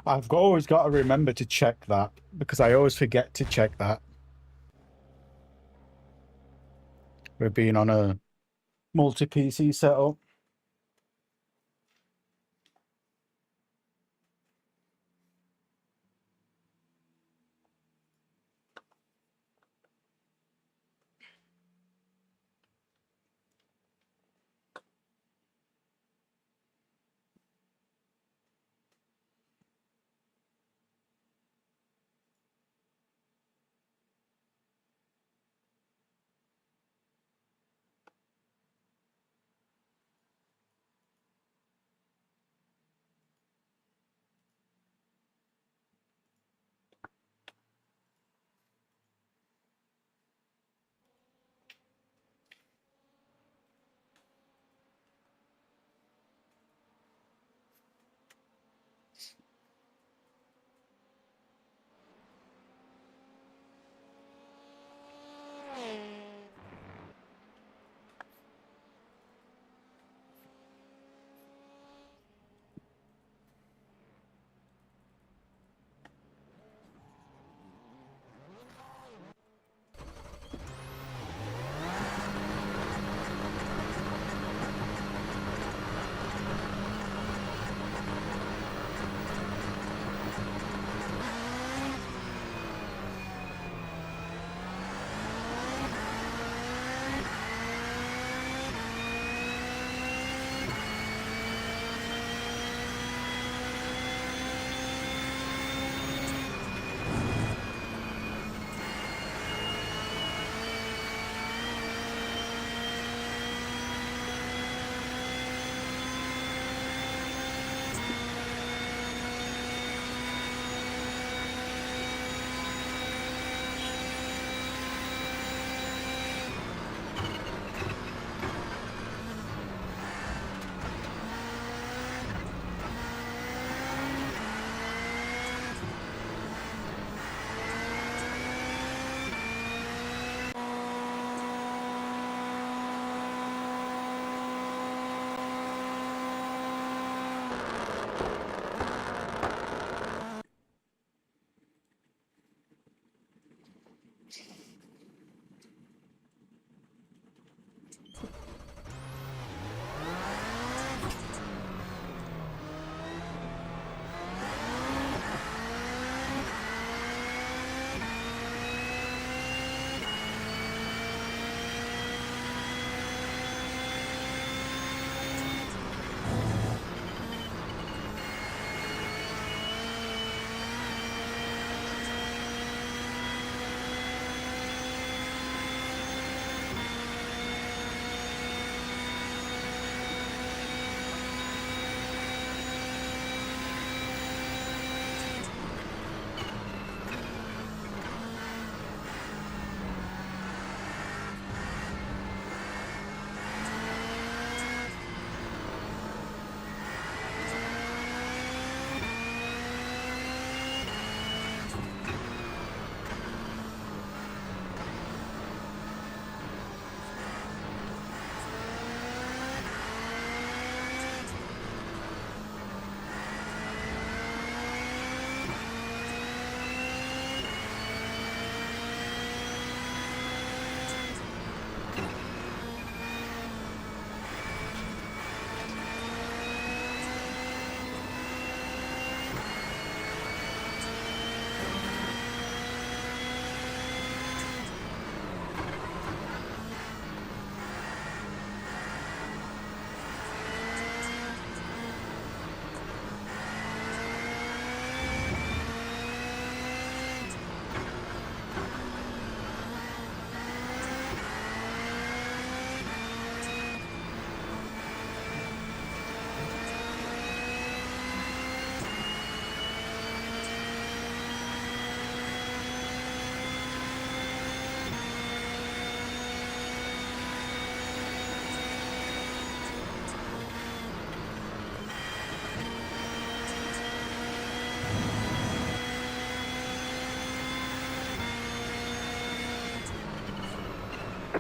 Always got to remember to check that because I always forget to check that. We're being on a multi-PC setup.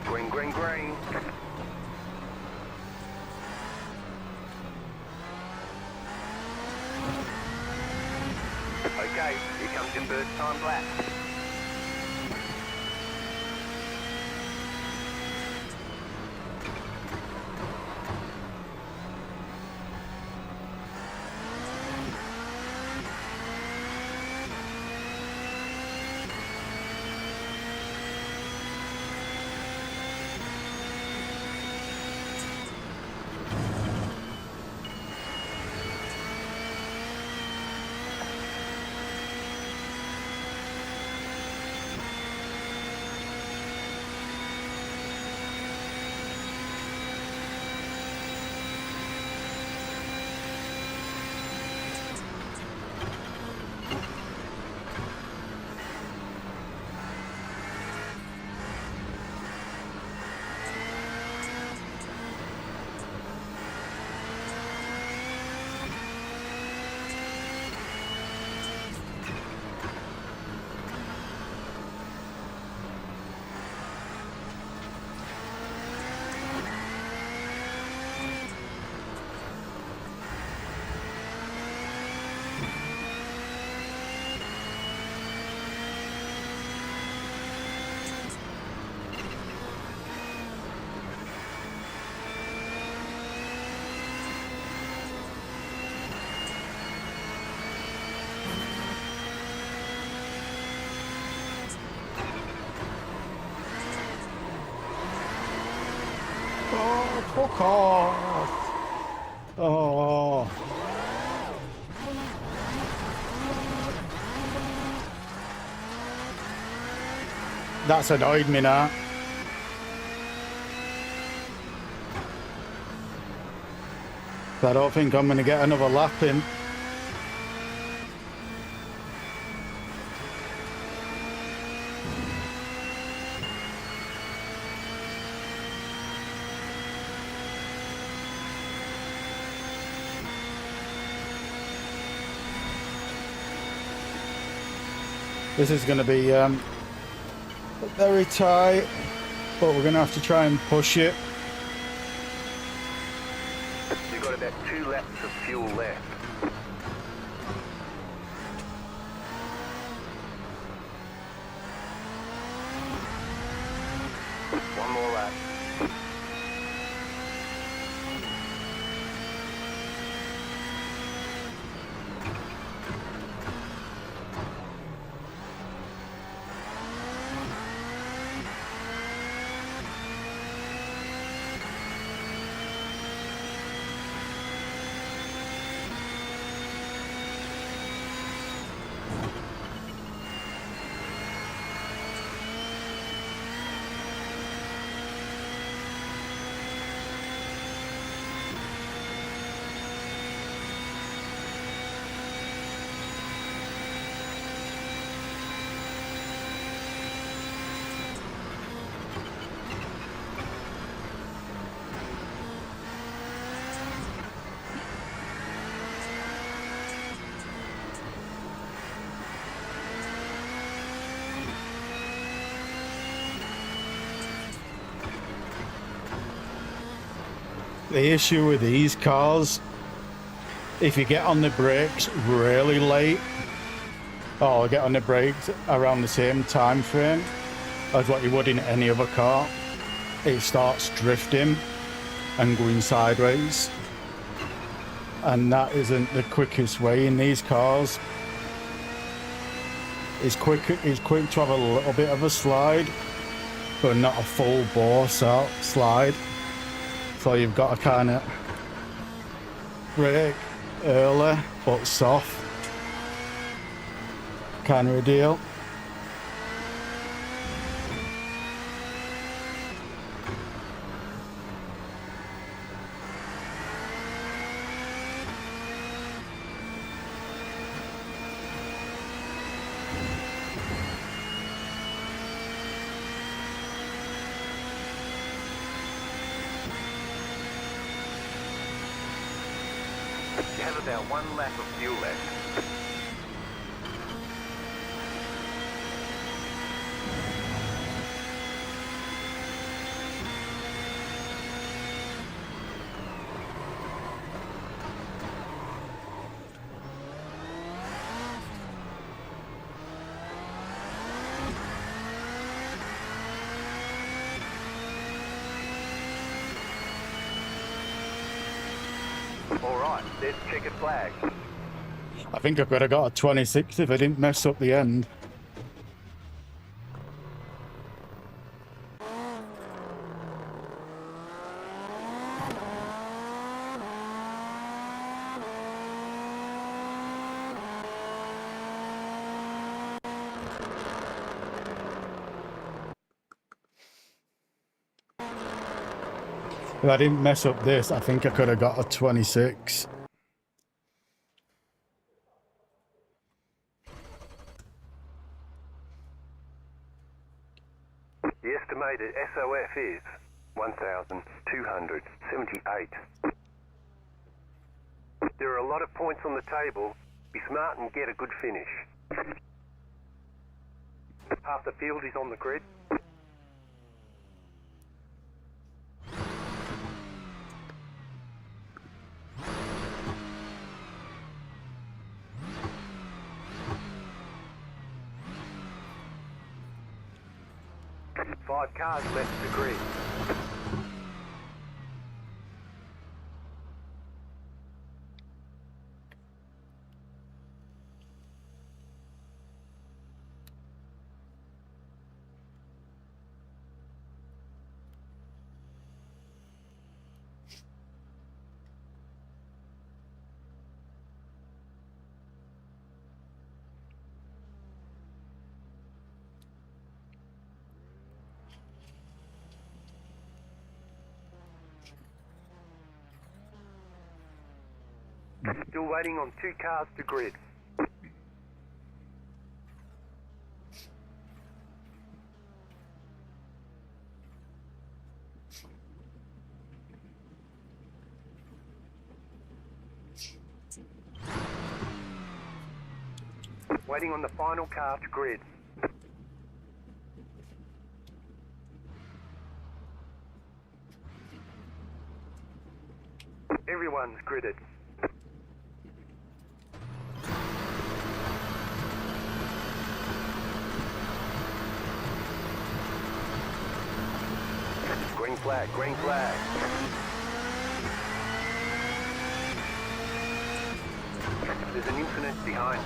Green, green, green. Your first time lap. Oh, fuck off. Oh. That's annoyed me now. I don't think I'm going to get another lap in. This is going to be very tight, but we're going to have to try and push it. You've got about 2 laps of fuel left. One more lap. The issue with these cars, if you get on the brakes really late, or get on the brakes around the same time frame as what you would in any other car, it starts drifting and going sideways. And that isn't the quickest way in these cars. It's quick to have a little bit of a slide, but not a full bore slide. So you've got to kind of brake early but soft kind of a deal. You have about 1 lap of fuel left. All right, there's checkered flag. I think I could have got a 26 if I didn't mess up the end. If I didn't mess up this, I think I could have got a 26. The estimated SOF is 1,278. There are a lot of points on the table. Be smart and get a good finish. Half the field is on the grid. Five cars left to grid. Still waiting on two cars to grid. Waiting on the final car to grid. Everyone's gridded. Green flag, green flag. There's an incident behind.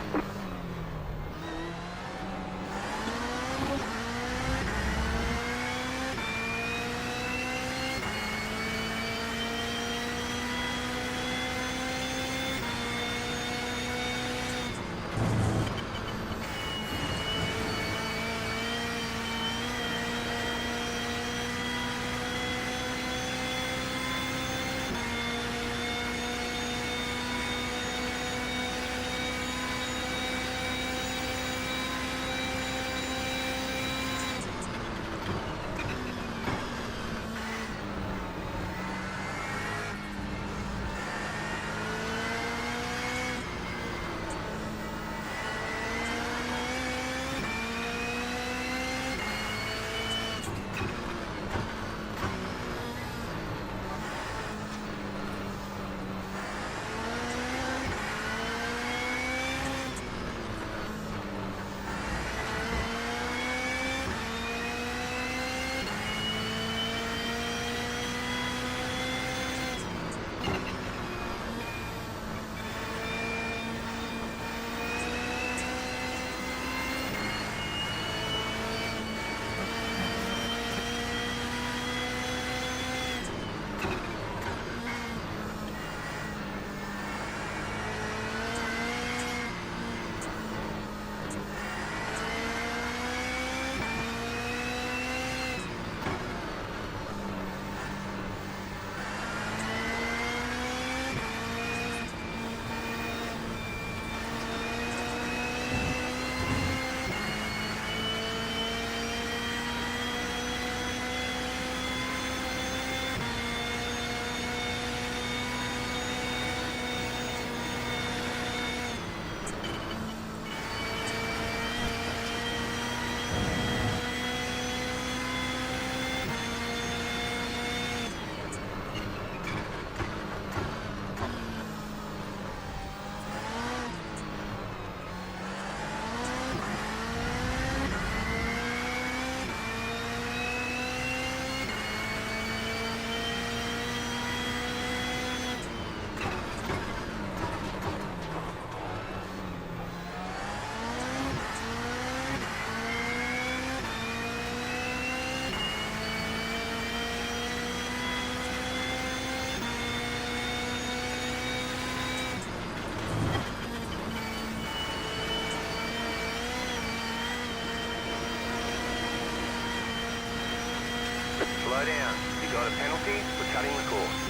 got a penalty for cutting the course.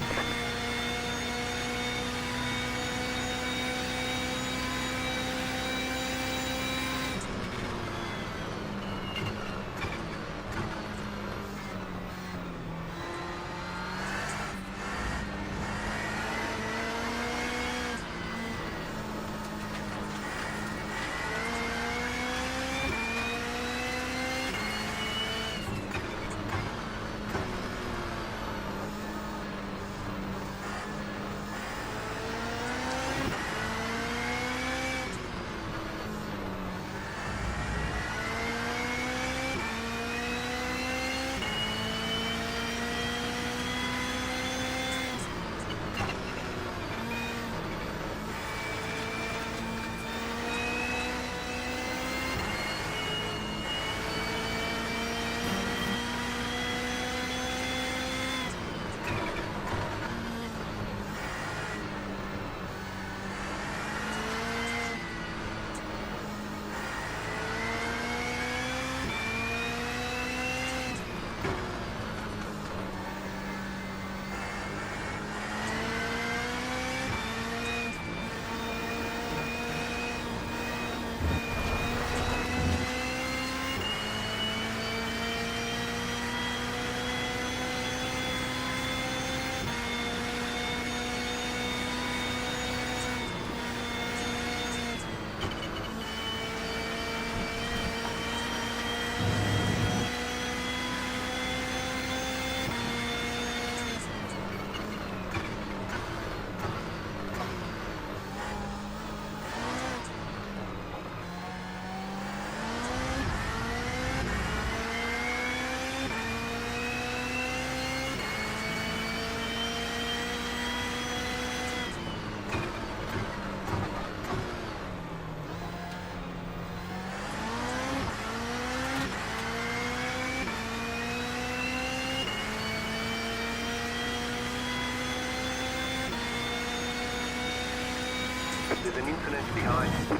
There's an incident behind you.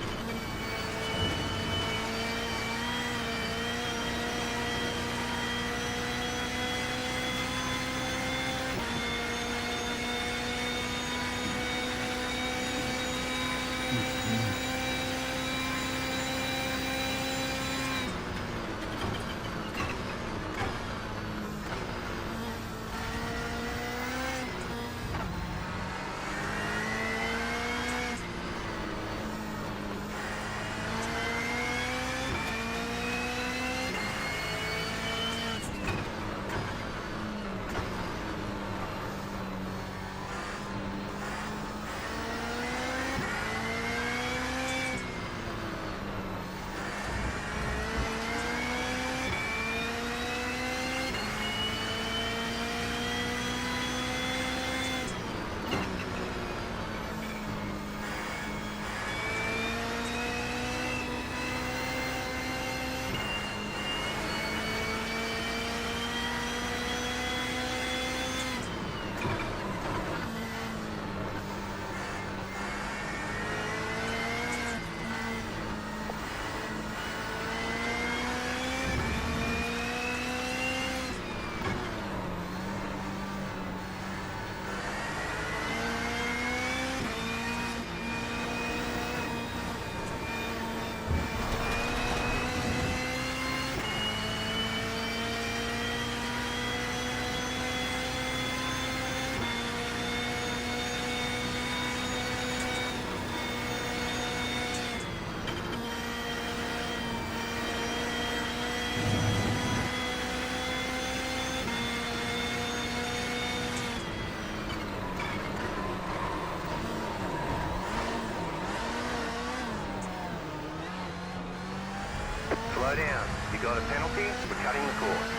Slow down. You got a penalty for cutting the course.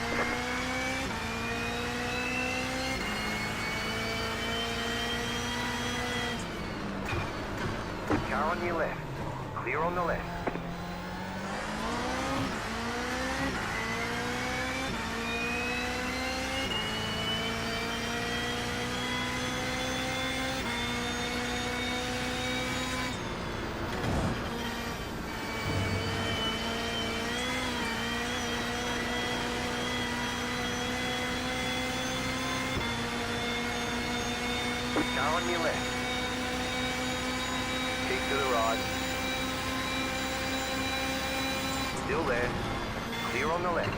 Car on your left. Clear on the left. Car on your left. Keep to the right. Still there. Clear on the left.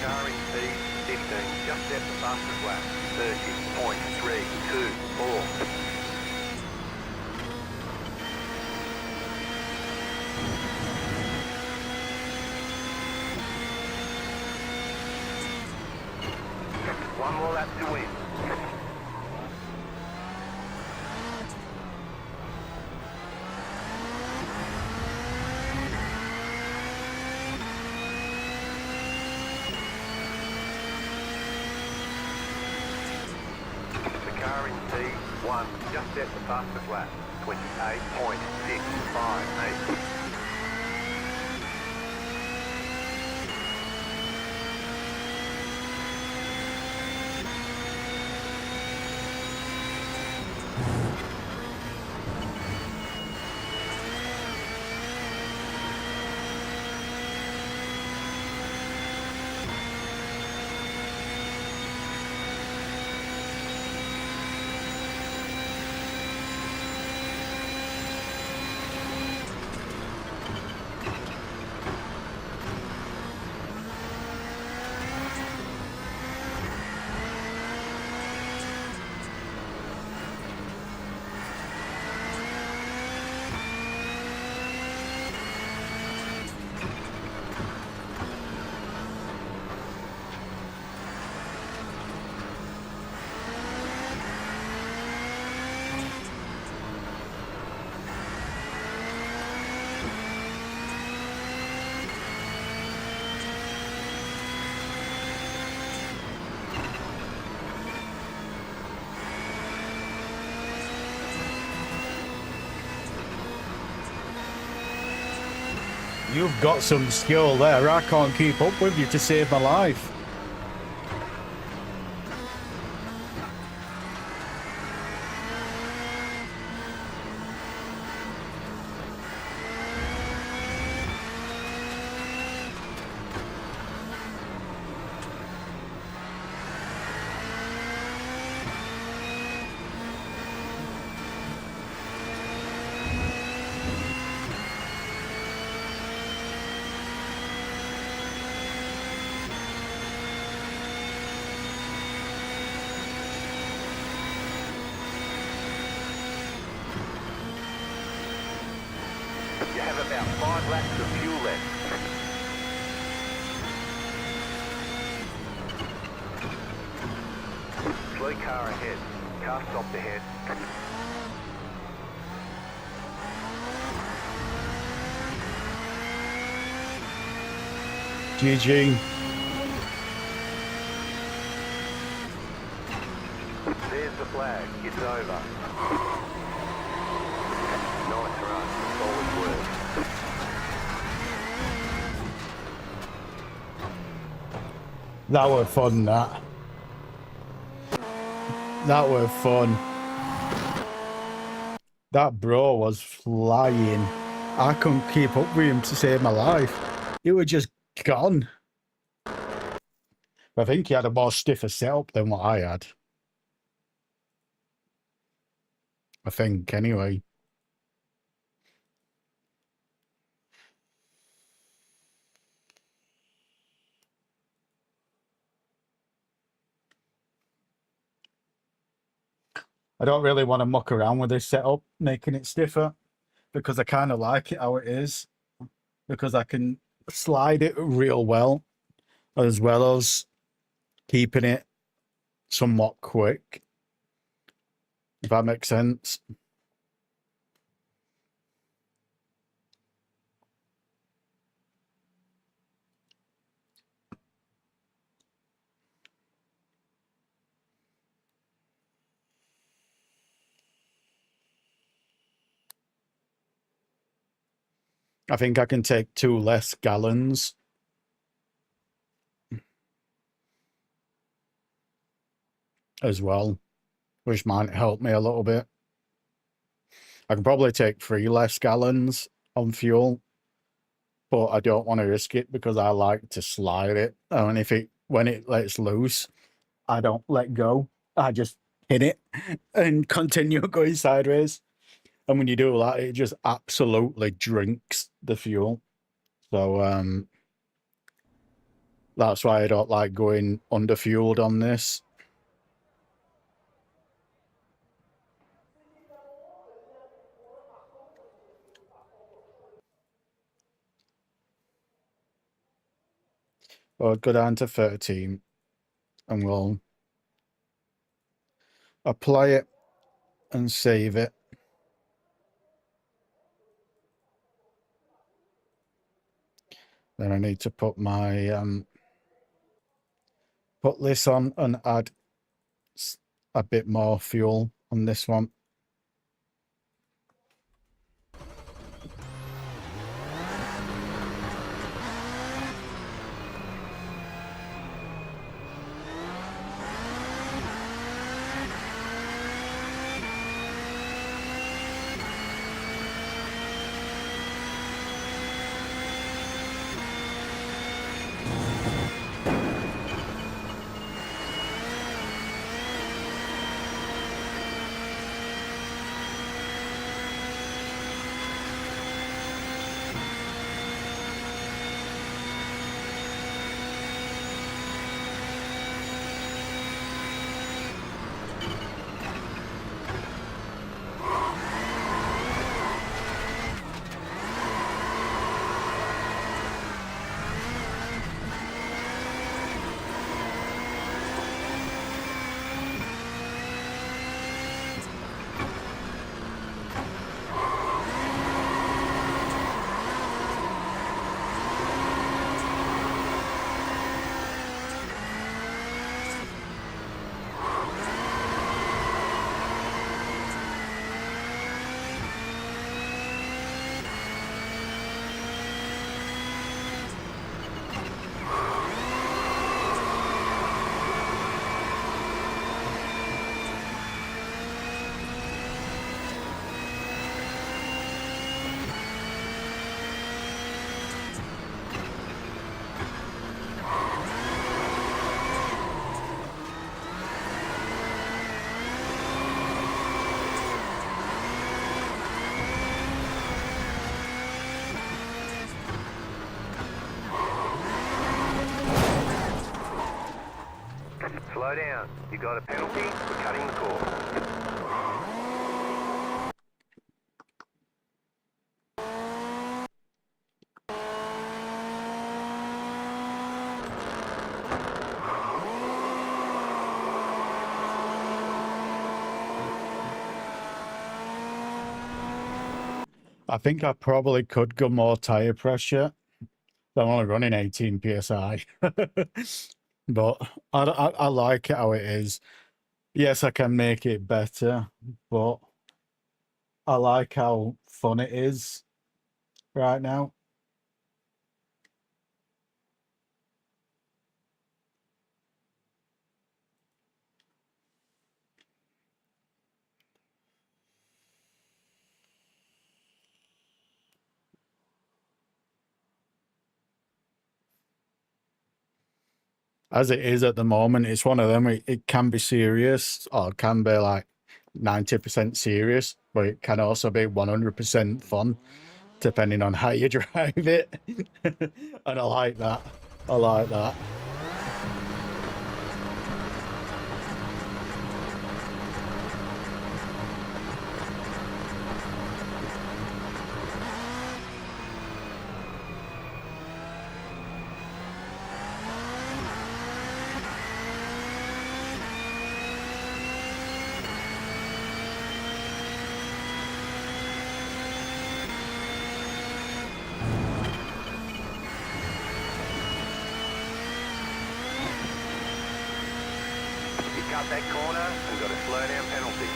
Car in P15, just set the fastest lap. 30.324. One more lap to win. Car in P1, just set the fastest lap. 28.658. You've got some skill there. I can't keep up with you to save my life. You have about 5 laps of fuel left. Slow car ahead. Car stopped ahead. GG. There's the flag. It's over. Nice run. Solid work. That were fun, that. That were fun. That bro was flying. I couldn't keep up with him to save my life. He was just gone. I think he had a more stiffer setup than what I had. I think, anyway. I don't really want to muck around with this setup, making it stiffer, because I kind of like it how it is, because I can slide it real well as keeping it somewhat quick, if that makes sense. I think I can take 2 less gallons as well, which might help me a little bit. I can probably take 3 less gallons on fuel, but I don't want to risk it because I like to slide it. And when it lets loose, I don't let go. I just hit it and continue going sideways. And when you do that, it just absolutely drinks the fuel. So that's why I don't like going underfueled on this. I'll go down to 13 and we'll apply it and save it. Then I need to put my put this on and add a bit more fuel on this one. Slow down. You got a penalty for cutting the course. I think I probably could go more tire pressure. I'm only running 18 psi, but I like it how it is. Yes, I can make it better, but I like how fun it is right now. as it is at the moment, it's one of them. It can be serious, or it can be like 90% serious, but it can also be 100% fun, depending on how you drive it. And I like that. I like that. You cut that corner and got a slow down penalty.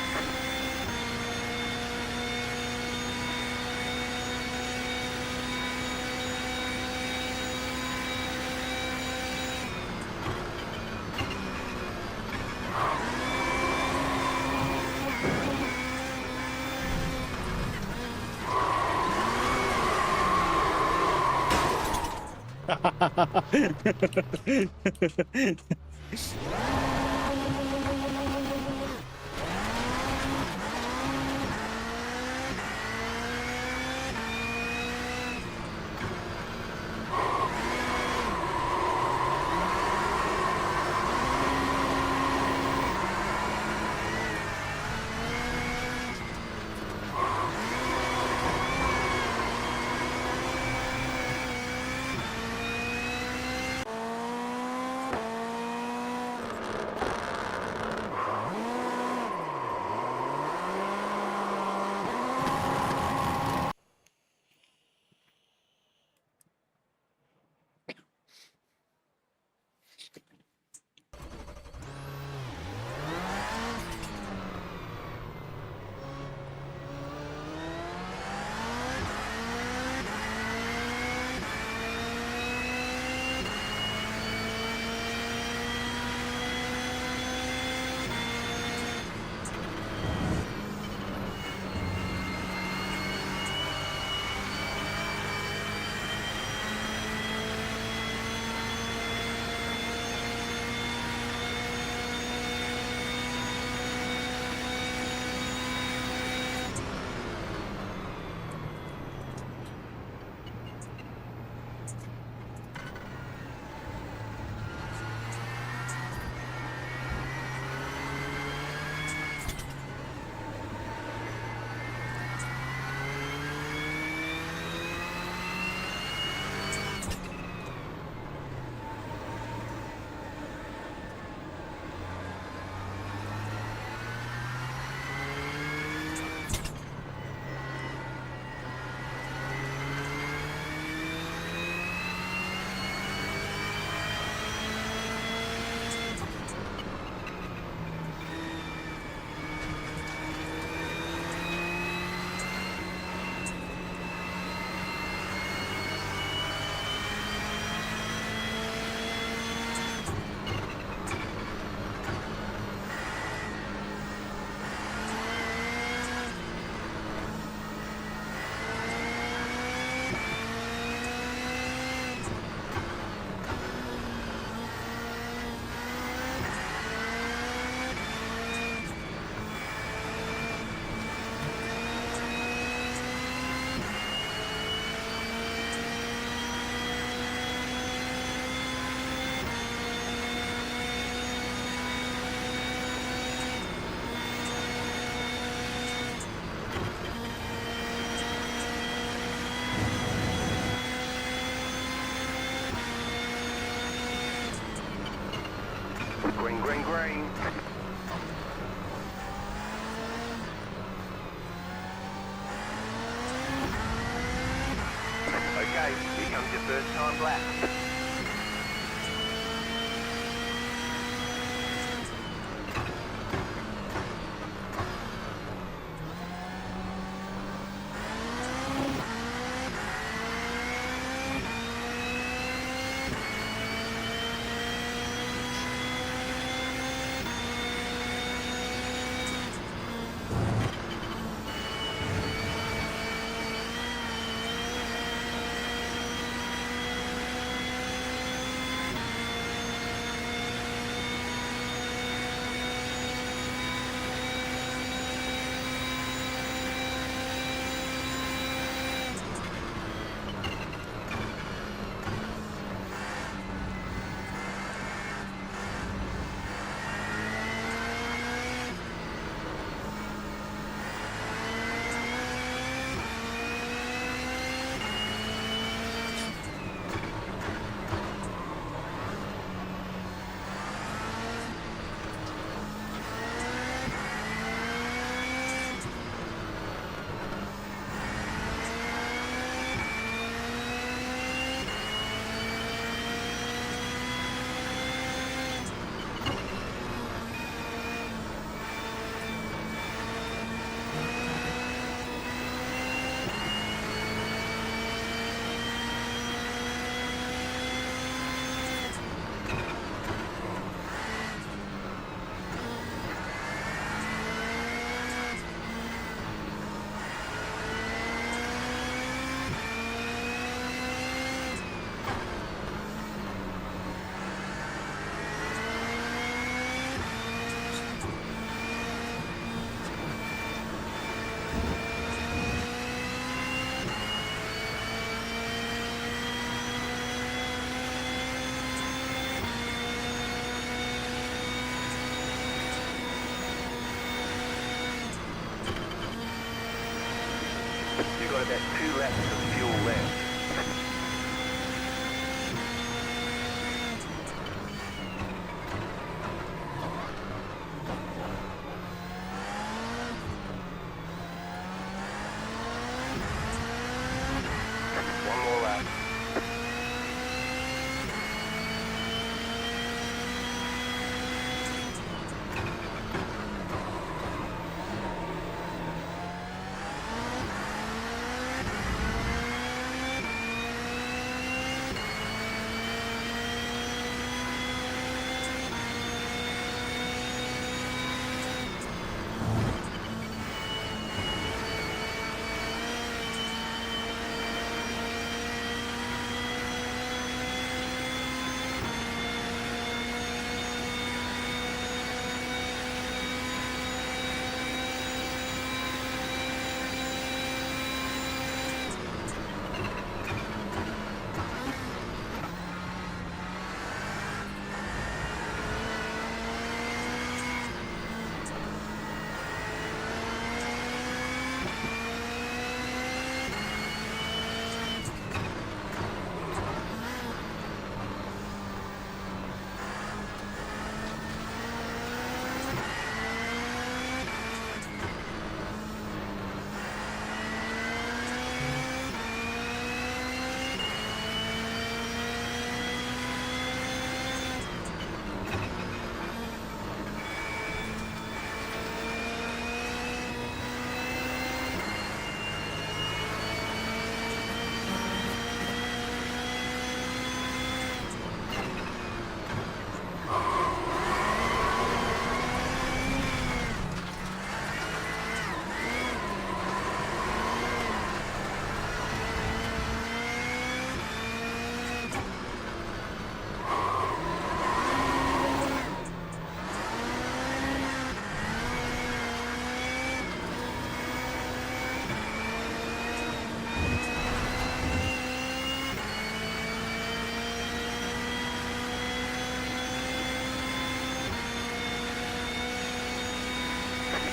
Green, green, green. Okay, here comes your first time lap. about 2 laps of fuel left. One more lap.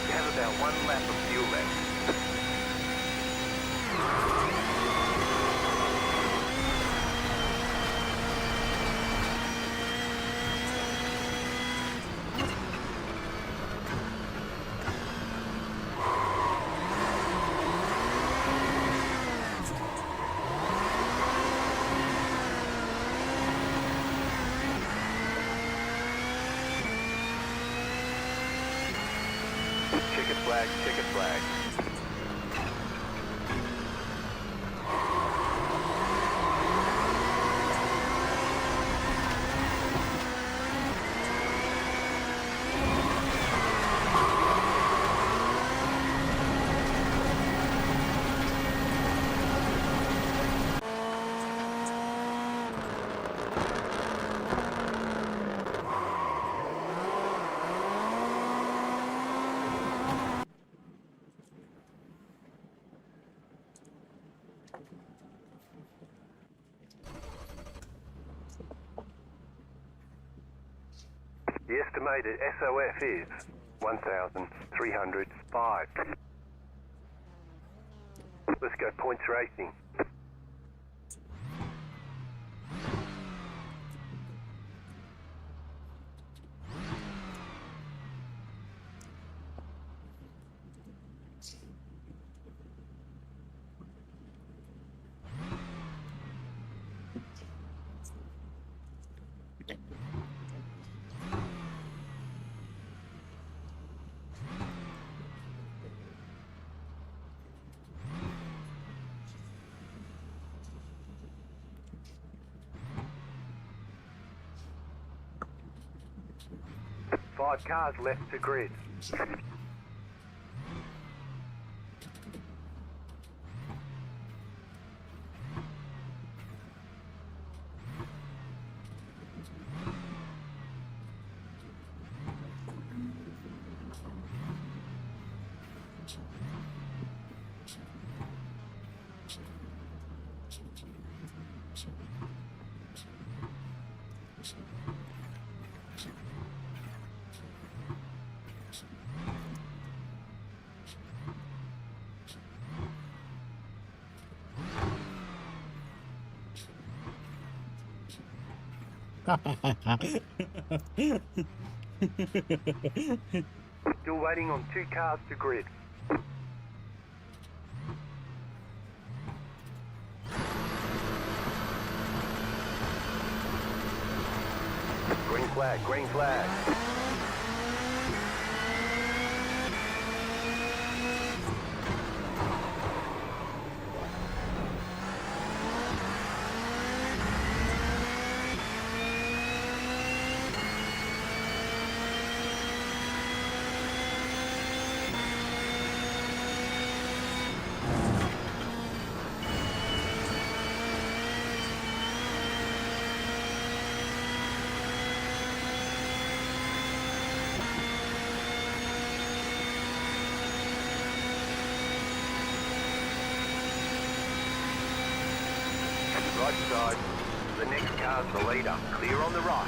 You have about 1 lap of fuel left. Checkered flag, checkered flag. The estimated SOF is 1,305. Let's go points racing. Five cars left to grid. Still waiting on 2 cars to grid. Green flag, green flag. Right side. The next car's the leader. Clear on the right.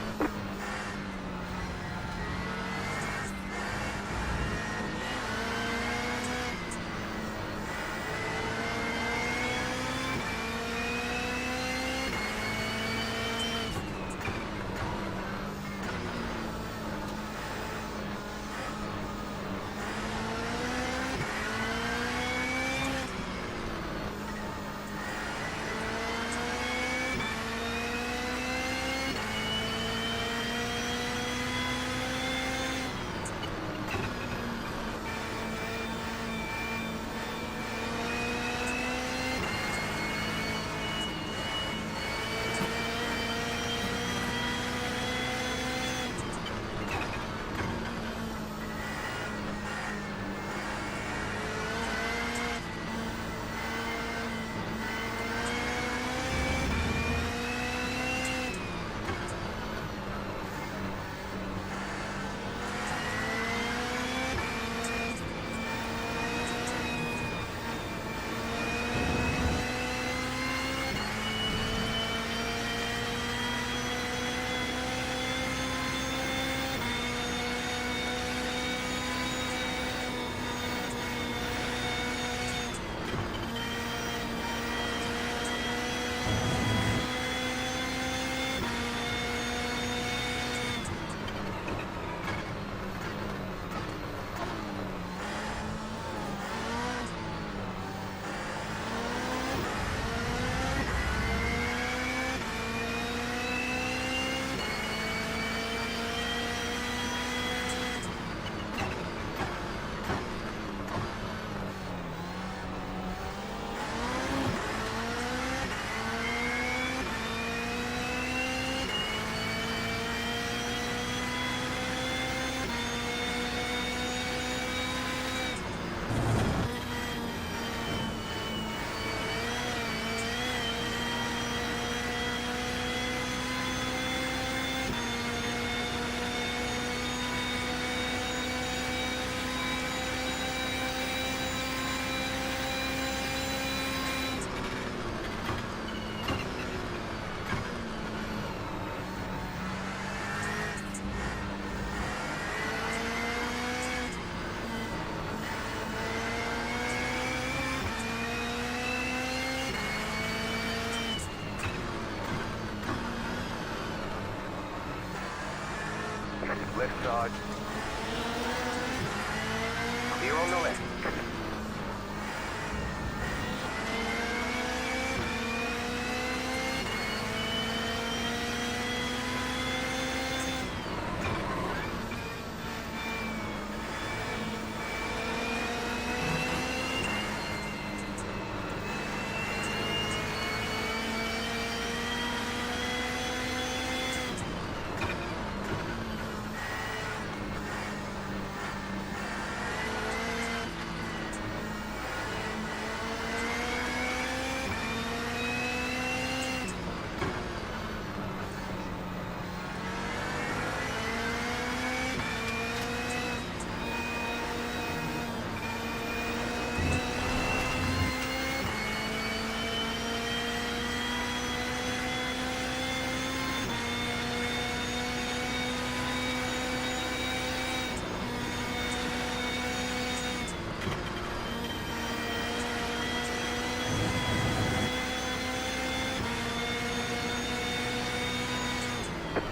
Left side. Clear on the left.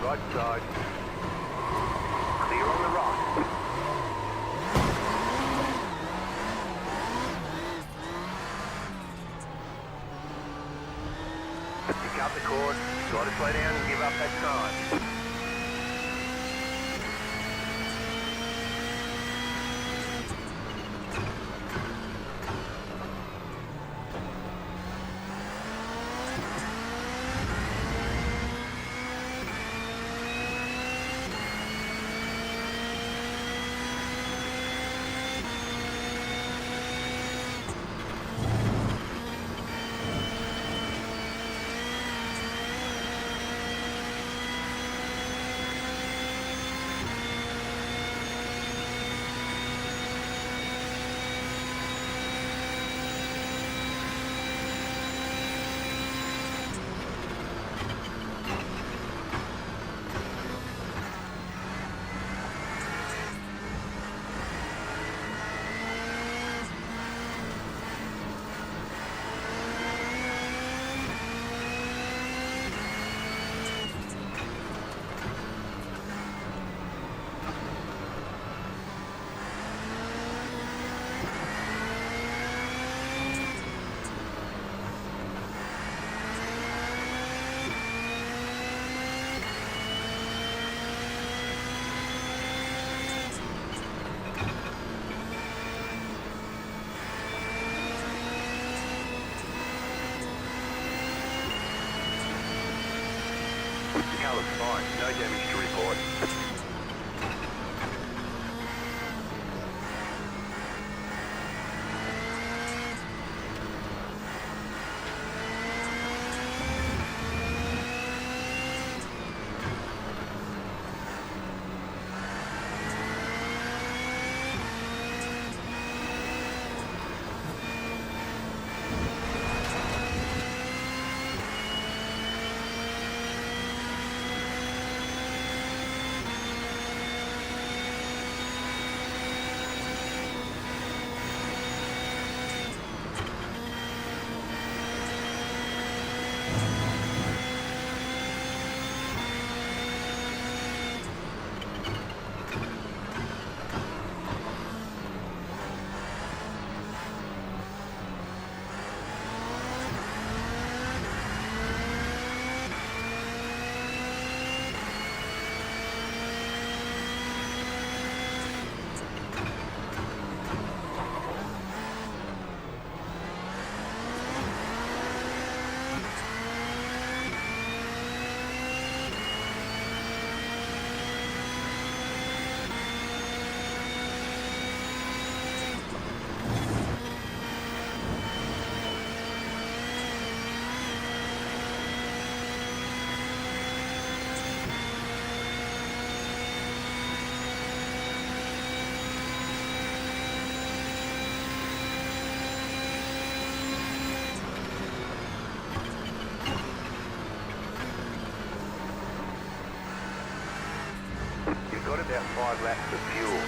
right side. Clear on the right. Pick up the cord. Try to slow down and give up that time. Car looks fine. No damage to report. You've got about 5 laps of fuel.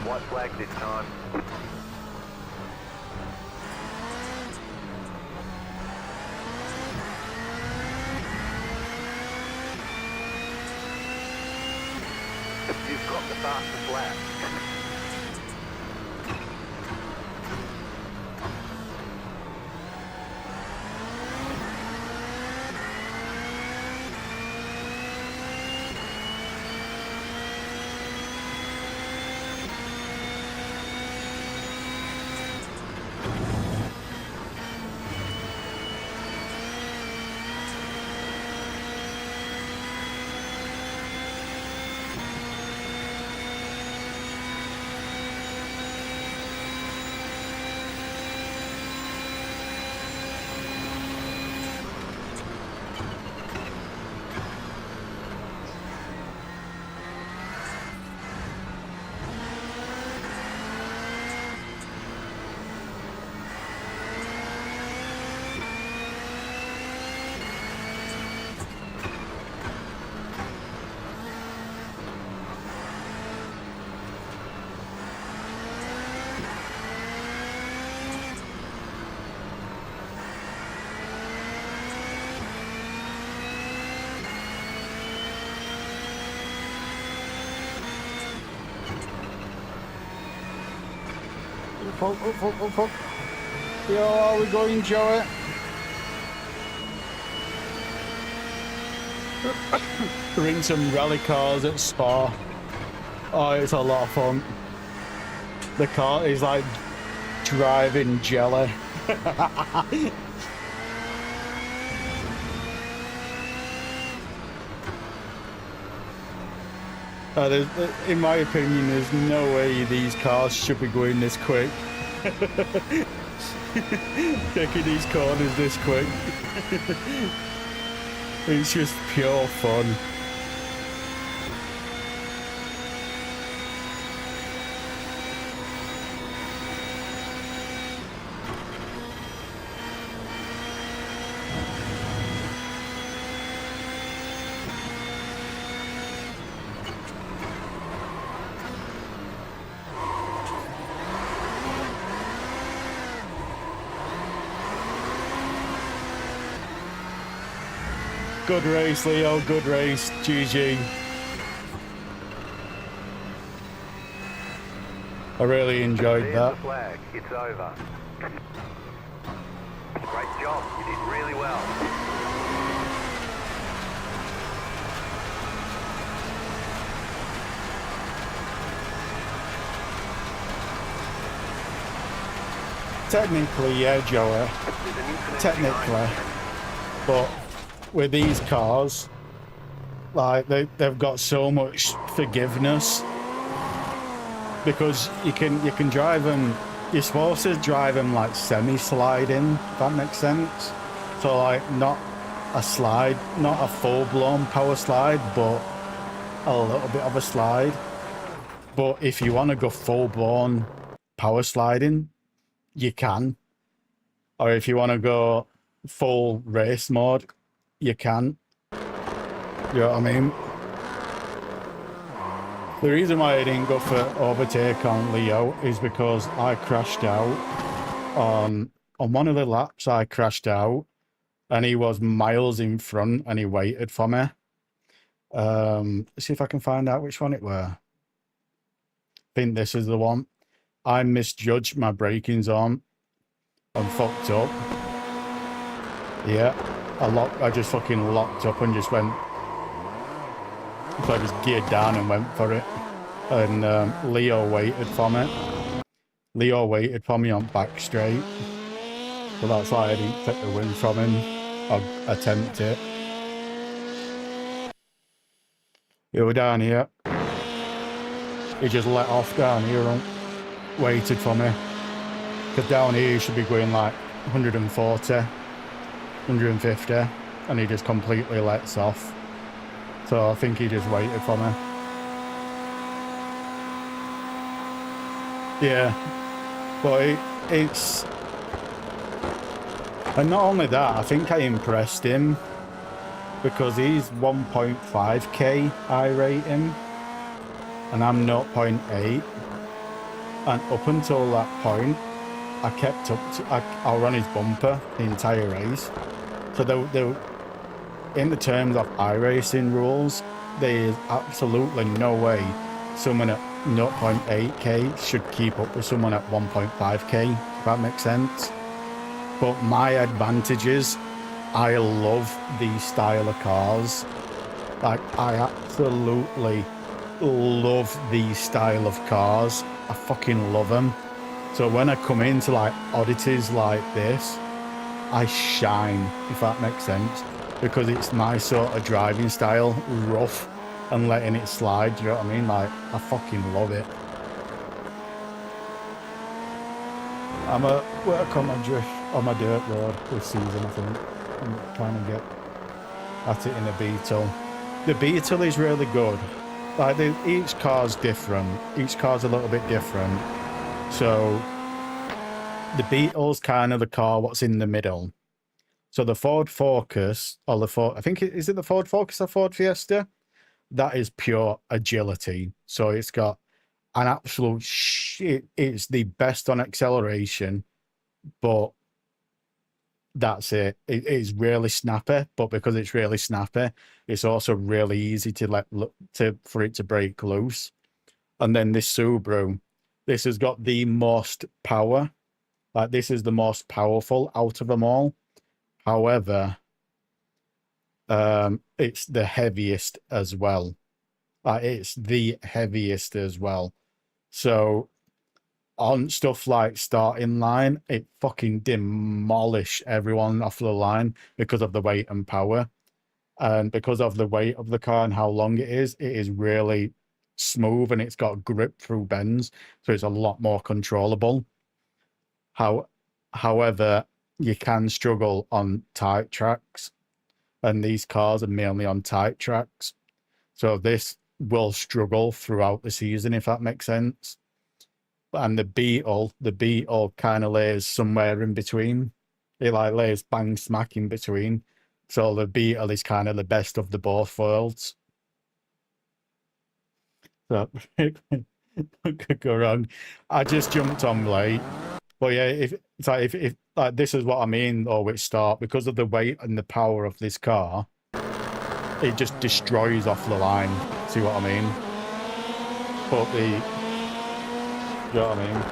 White flag this time. You've got the fastest lap. Fuck. Yo, are we going, Joey? Bring some rally cars at Spa. Oh, it's a lot of fun. The car is like driving jelly. In my opinion, there's no way these cars should be going this quick. Taking these corners this quick. It's just pure fun. Good race, Leo. Good race. GG. I really enjoyed There's that. the flag. It's over. Great job. You did really well. Technically, yeah, Joey. There's an incident Technically. behind. But with these cars, like they've got so much forgiveness because you can drive them. You're supposed to drive them like semi-sliding, if that makes sense. So like not a slide, not a full-blown power slide, but a little bit of a slide. But if you want to go full-blown power sliding, you can. Or if you want to go full race mode, you can. You know what I mean? The reason why I didn't go for overtake on Leo is because I crashed out on one of the laps. I crashed out and he was miles in front and he waited for me. Let's see if I can find out which one it were. I think this is the one. I misjudged my braking zone and fucked up. Yeah, I just fucking locked up and just went. So I just geared down and went for it. And Leo waited for me. Leo waited for me on back straight. So that's why I didn't take the win from him. Or attempt it. He was down here. He just let off down here and waited for me. Because down here you should be going like 140, 150. And he just completely lets off. So I think he just waited for me. Yeah. But it's... And not only that, I think I impressed him. Because he's 1.5k I rate him. And I'm 0.8. And up until that point, I kept up to, I was on his bumper the entire race. So in the terms of iRacing rules, there is absolutely no way someone at 0.8k should keep up with someone at 1.5k, if that makes sense. But my advantage is I love these style of cars. Like, I absolutely love these style of cars. I fucking love them. So when I come into like oddities like this, I shine, if that makes sense, because it's my sort of driving style, rough and letting it slide. Do you know what I mean? Like, I fucking love it. I'm a work on my drift on my dirt road this season. I think I'm trying to get at it in the Beetle. The Beetle is really good. Like, each car's different. Each car's a little bit different. So the Beetle's kind of the car what's in the middle. So the Ford Focus, or the Ford, I think is it the Ford Focus or Ford Fiesta? That is pure agility. So it's got an absolute shit. It's the best on acceleration, but that's it. It is really snappy, but because it's really snappy, it's also really easy to for it to break loose. And then this Subaru, this has got the most power. Like, this is the most powerful out of them all. However, it's the heaviest as well. It's the heaviest as well. So on stuff like starting line, it fucking demolish everyone off the line because of the weight and power. And because of the weight of the car and how long it is really smooth, and it's got grip through bends. So it's a lot more controllable. However, you can struggle on tight tracks, and these cars are mainly on tight tracks. So this will struggle throughout the season, if that makes sense. And the Beetle kind of lays somewhere in between. It like lays bang smack in between. So the Beetle is kind of the best of the both worlds. So could go wrong. I just jumped on late. But yeah, if like this is what I mean though with start, because of the weight and the power of this car, it just destroys off the line. See what I mean? But you know what I mean?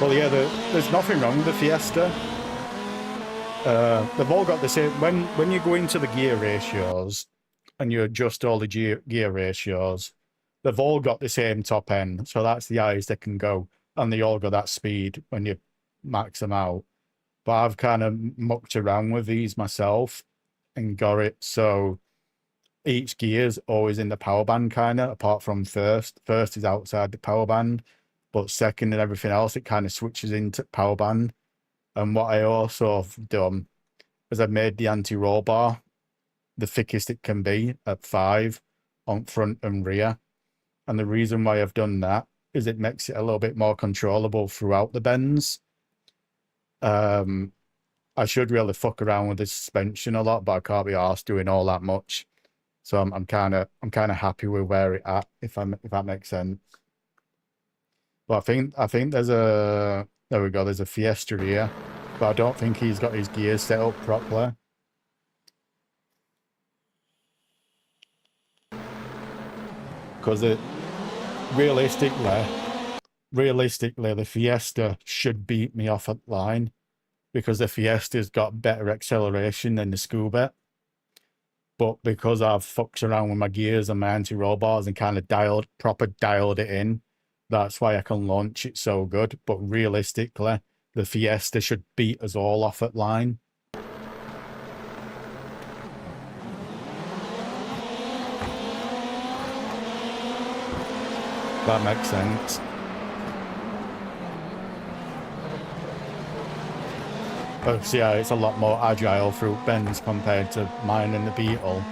Well, yeah, there's nothing wrong with the Fiesta. They've all got the same. When you go into the gear ratios and you adjust all the gear ratios, they've all got the same top end. So that's the highest they can go. And they all got that speed when you max them out. But I've kind of mucked around with these myself and got it so each gear's always in the power band, kind of, apart from first. First is outside the power band, but second and everything else, it kind of switches into power band. And what I also have done is I've made the anti-roll bar the thickest it can be at 5 on front and rear. And the reason why I've done that is it makes it a little bit more controllable throughout the bends. I should really fuck around with the suspension a lot, but I can't be arsed doing all that much. So I'm kind of happy with where it at, if that makes sense. But I think there's a there's a Fiesta here, but I don't think he's got his gears set up properly. Because realistically, the Fiesta should beat me off at line, because the Fiesta's got better acceleration than the Scuba. But because I've fucked around with my gears and my anti-roll bars and kind of proper dialed it in, that's why I can launch it so good. But realistically, the Fiesta should beat us all off at line. That makes sense. But yeah, it's a lot more agile through bends compared to mine and the Beetle.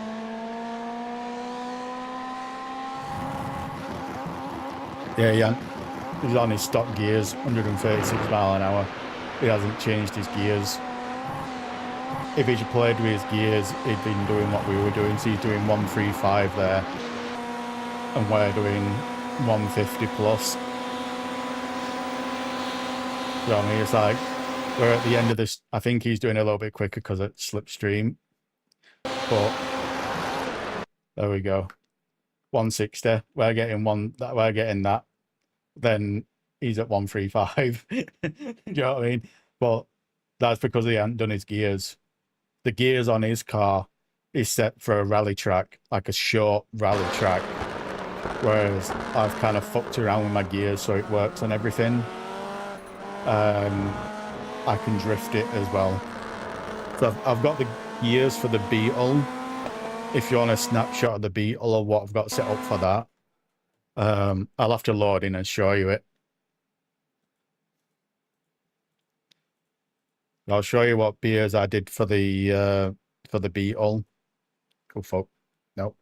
Yeah, he's on his stock gears, 136 mile an hour. He hasn't changed his gears. If he'd played with his gears, he'd been doing what we were doing. So he's doing 135 there, and we're doing 150 plus. You know what I mean? It's like we're at the end of this. I think he's doing a little bit quicker because it's slipstream. But there we go. 160. We're getting that. Then he's at 135. Do you know what I mean? But that's because he hadn't done his gears. The gears on his car is set for a rally track, like a short rally track. Whereas I've kind of fucked around with my gears so it works on everything. I can drift it as well. So I've got the gears for the Beetle. If you want a snapshot of the Beetle or what I've got set up for that, I'll have to load in and show you it. I'll show you what gears I did for the Beetle. Go fuck. Nope.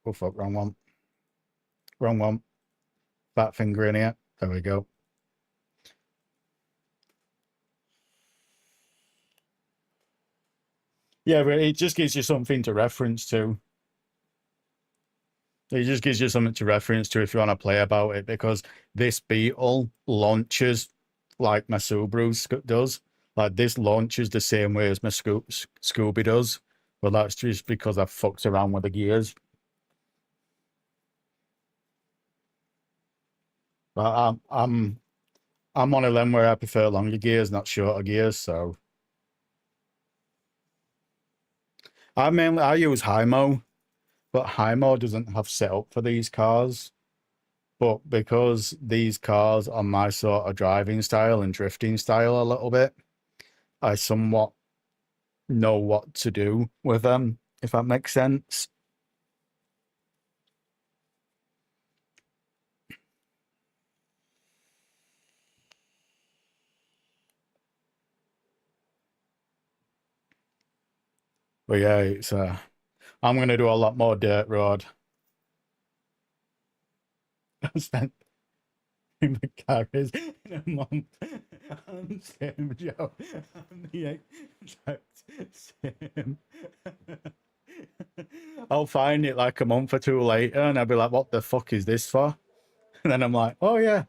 Go fuck. Wrong one. Wrong one. Fat finger in here. There we go. Yeah, but it just gives you something to reference to. It just gives you something to reference to if you want to play about it, because this Beetle launches like my Subaru does. Like, this launches the same way as my Scooby does. But that's just because I've fucked around with the gears. But I'm one of them where I prefer longer gears, not shorter gears, so I use Hymo, but Hymo doesn't have setup for these cars. But because these cars are my sort of driving style and drifting style a little bit, I somewhat know what to do with them, if that makes sense. But yeah, it's I'm gonna do a lot more dirt road. I spent in the carriers in a month on the same job. On the exact same. I'll find it like a month or two later and I'll be like, what the fuck is this for? And then I'm like, oh yeah.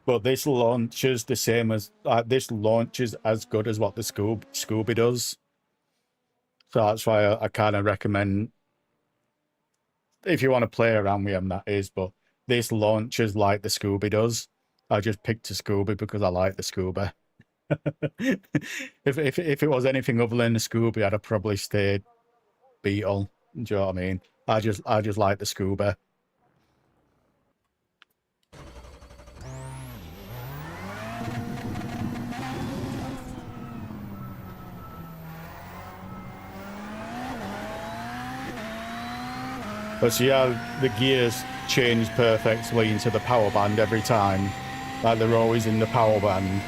But this launches the same as this launches as good as what the Scooby does. So that's why I kind of recommend, if you want to play around with them, that is. But this launches like the Scooby does. I just picked a Scooby because I like the Scooby. if it was anything other than the Scooby, I'd have probably stayed Beetle. Do you know what I mean? I just like the Scooby. But see how the gears change perfectly into the power band every time. Like, they're always in the power band.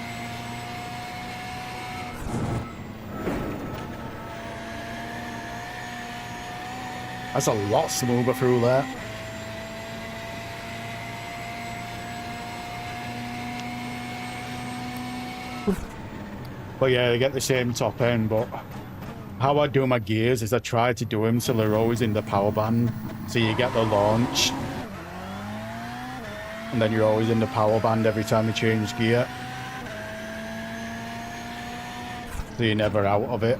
That's a lot smoother through there. But yeah, they get the same top end, but how I do my gears is I try to do them so they're always in the power band. So you get the launch, and then you're always in the power band every time you change gear. So you're never out of it.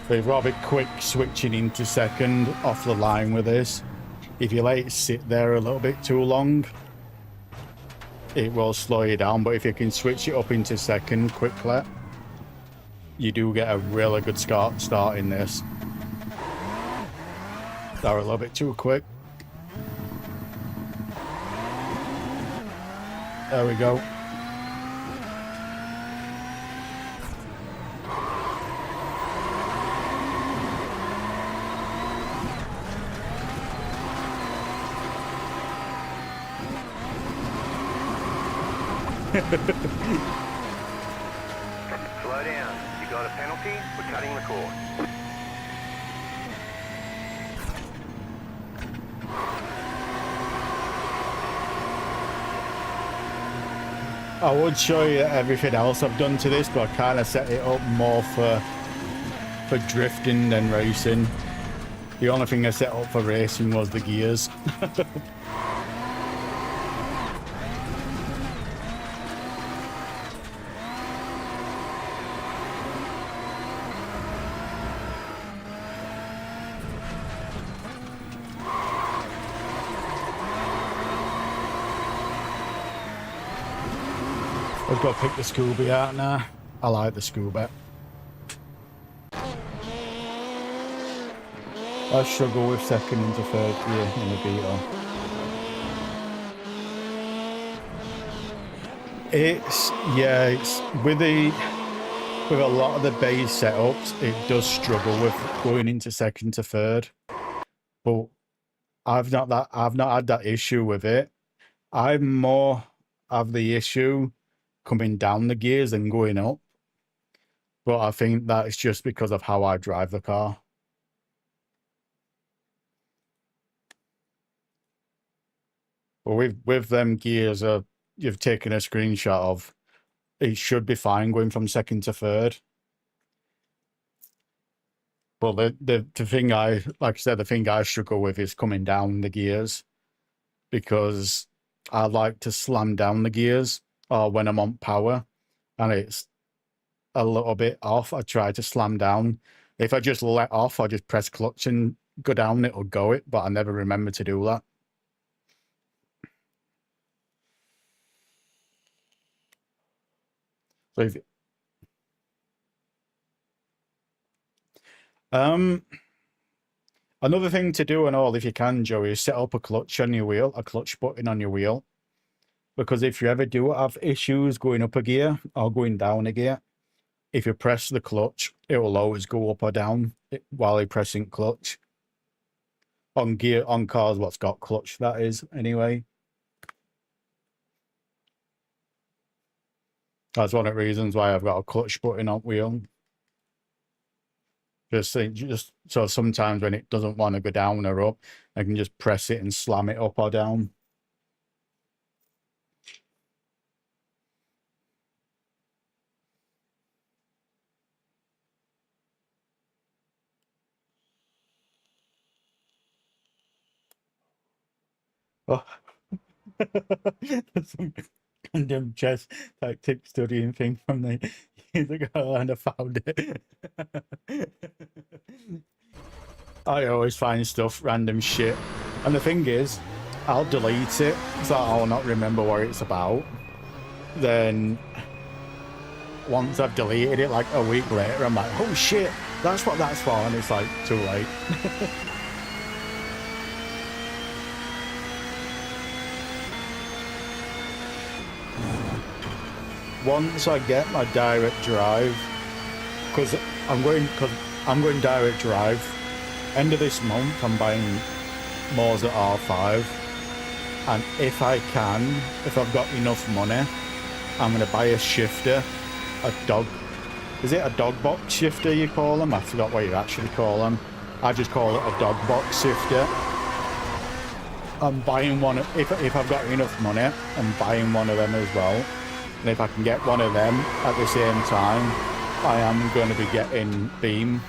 But you've got to be quick switching into second off the line with this. If you let it sit there a little bit too long, it will slow you down. But if you can switch it up into second quickly, you do get a really good start in this. They're a little bit too quick. There we go. Slow down. You got a penalty for cutting the course. I would show you everything else I've done to this, but I kind of set it up more for for drifting than racing. The only thing I set up for racing was the gears. I've got to pick the Scooby out now. I like the Scooby. I struggle with second into third gear in the Beetle. It's with a lot of the base setups, it does struggle with going into second to third. But I've not had that issue with it. I'm more of the issue coming down the gears and going up. But I think that is just because of how I drive the car. But with them gears you've taken a screenshot of, it should be fine going from second to third. But the thing like I said, the thing I struggle with is coming down the gears, because I like to slam down the gears, or when I'm on power and it's a little bit off, I try to slam down. If I just let off, I just press clutch and go down, it'll go it, but I never remember to do that. So if, another thing to do and all, if you can, Joey, is set up a clutch on your wheel, a clutch button on your wheel. Because if you ever do have issues going up a gear or going down a gear, if you press the clutch, it will always go up or down while you're pressing clutch. On cars what's got clutch, that is, anyway. That's one of the reasons why I've got a clutch button on wheel. Just so sometimes when it doesn't want to go down or up, I can just press it and slam it up or down. Oh. Some random chess tactic studying thing from the years ago, and I found it. I always find stuff, random shit, and the thing is, I'll delete it so I'll not remember what it's about. Then once I've deleted it, like a week later, I'm like, oh shit, that's what that's for, and it's like too late. Once I get my direct drive, because I'm going direct drive. End of this month, I'm buying Moors at R5, and if I can, if I've got enough money, I'm gonna buy a shifter, is it a dog box shifter you call them? I forgot what you actually call them. I just call it a dog box shifter. I'm buying one, if I've got enough money, I'm buying one of them as well. And if I can get one of them at the same time, I am going to be getting beam.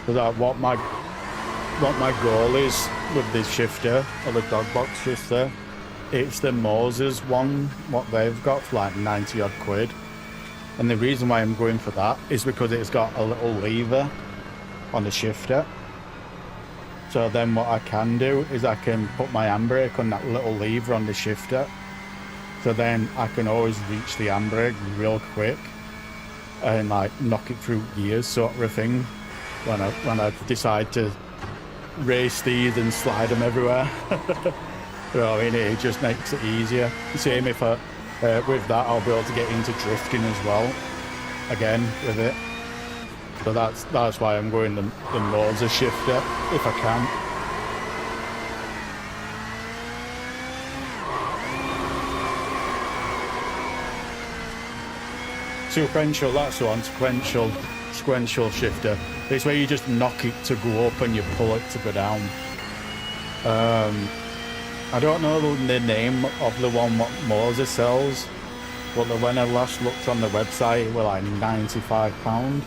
So what my goal is with this shifter, or the dog box shifter, it's the Moses one, what they've got for like 90 odd quid. And the reason why I'm going for that is because it's got a little lever on the shifter. So then what I can do is I can put my handbrake on that little lever on the shifter. So then I can always reach the handbrake real quick and like knock it through gears sort of thing when I decide to race these and slide them everywhere. You know, I mean, it just makes it easier. Same if with that, I'll be able to get into drifting as well, again, with it. So that's why I'm going the Moser shifter, if I can. Sequential, that's the one, sequential. sequential shifter. It's where you just knock it to go up and you pull it to go down. I don't know the name of the one what Moser sells, but when I last looked on the website, it was like £95.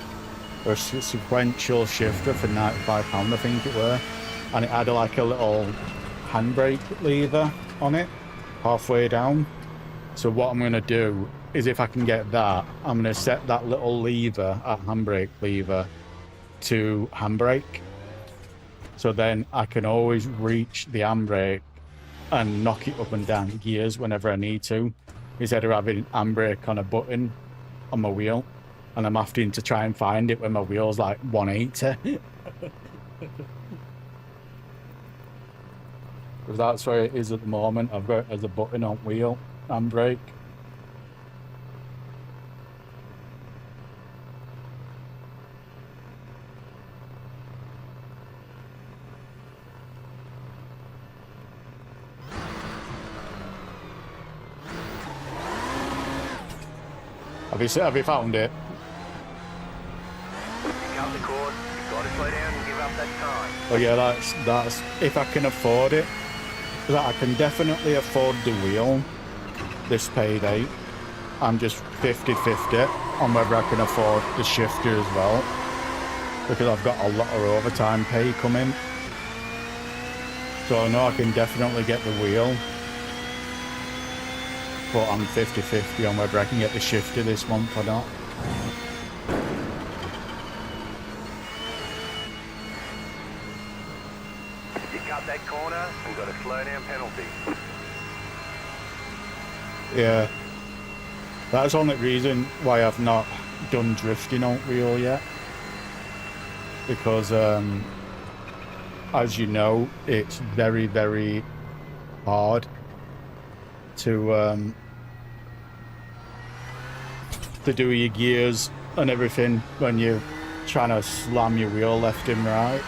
Or a sequential shifter for £95, I think it were. And it had like a little handbrake lever on it, halfway down. So what I'm going to do is, if I can get that, I'm going to set that little lever, a handbrake lever, to handbrake. So then I can always reach the handbrake and knock it up and down gears whenever I need to, instead of having handbrake on a button on my wheel, and I'm having to try and find it when my wheel's like 180. Because that's where it is at the moment. I've got it as a button on wheel, handbrake. Have you found it? Cut the cord. You've got to slow down and give up that time. Oh yeah, that's if I can afford it. That I can definitely afford the wheel this payday. I'm just 50-50 on whether I can afford the shifter as well, because I've got a lot of overtime pay coming. So I know I can definitely get the wheel, but I'm 50-50 on whether I can get the shifter this month or not. You cut that corner and got a slow down penalty. Yeah, that's the only reason why I've not done drifting on wheel yet, because as you know, it's very, very hard to do your gears and everything when you're trying to slam your wheel left and right.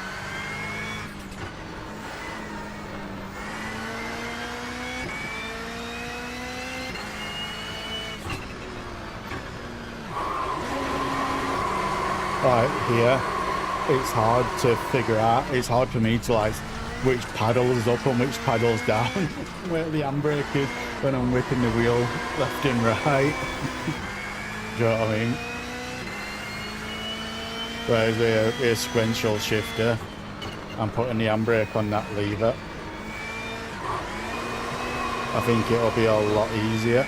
Right here, it's hard to figure out. It's hard for me to like which paddle's up and which paddle's down, where the handbrake is when I'm whipping the wheel left and right. Do you know what I mean? Whereas a sequential shifter, I'm putting the handbrake on that lever. I think it'll be a lot easier.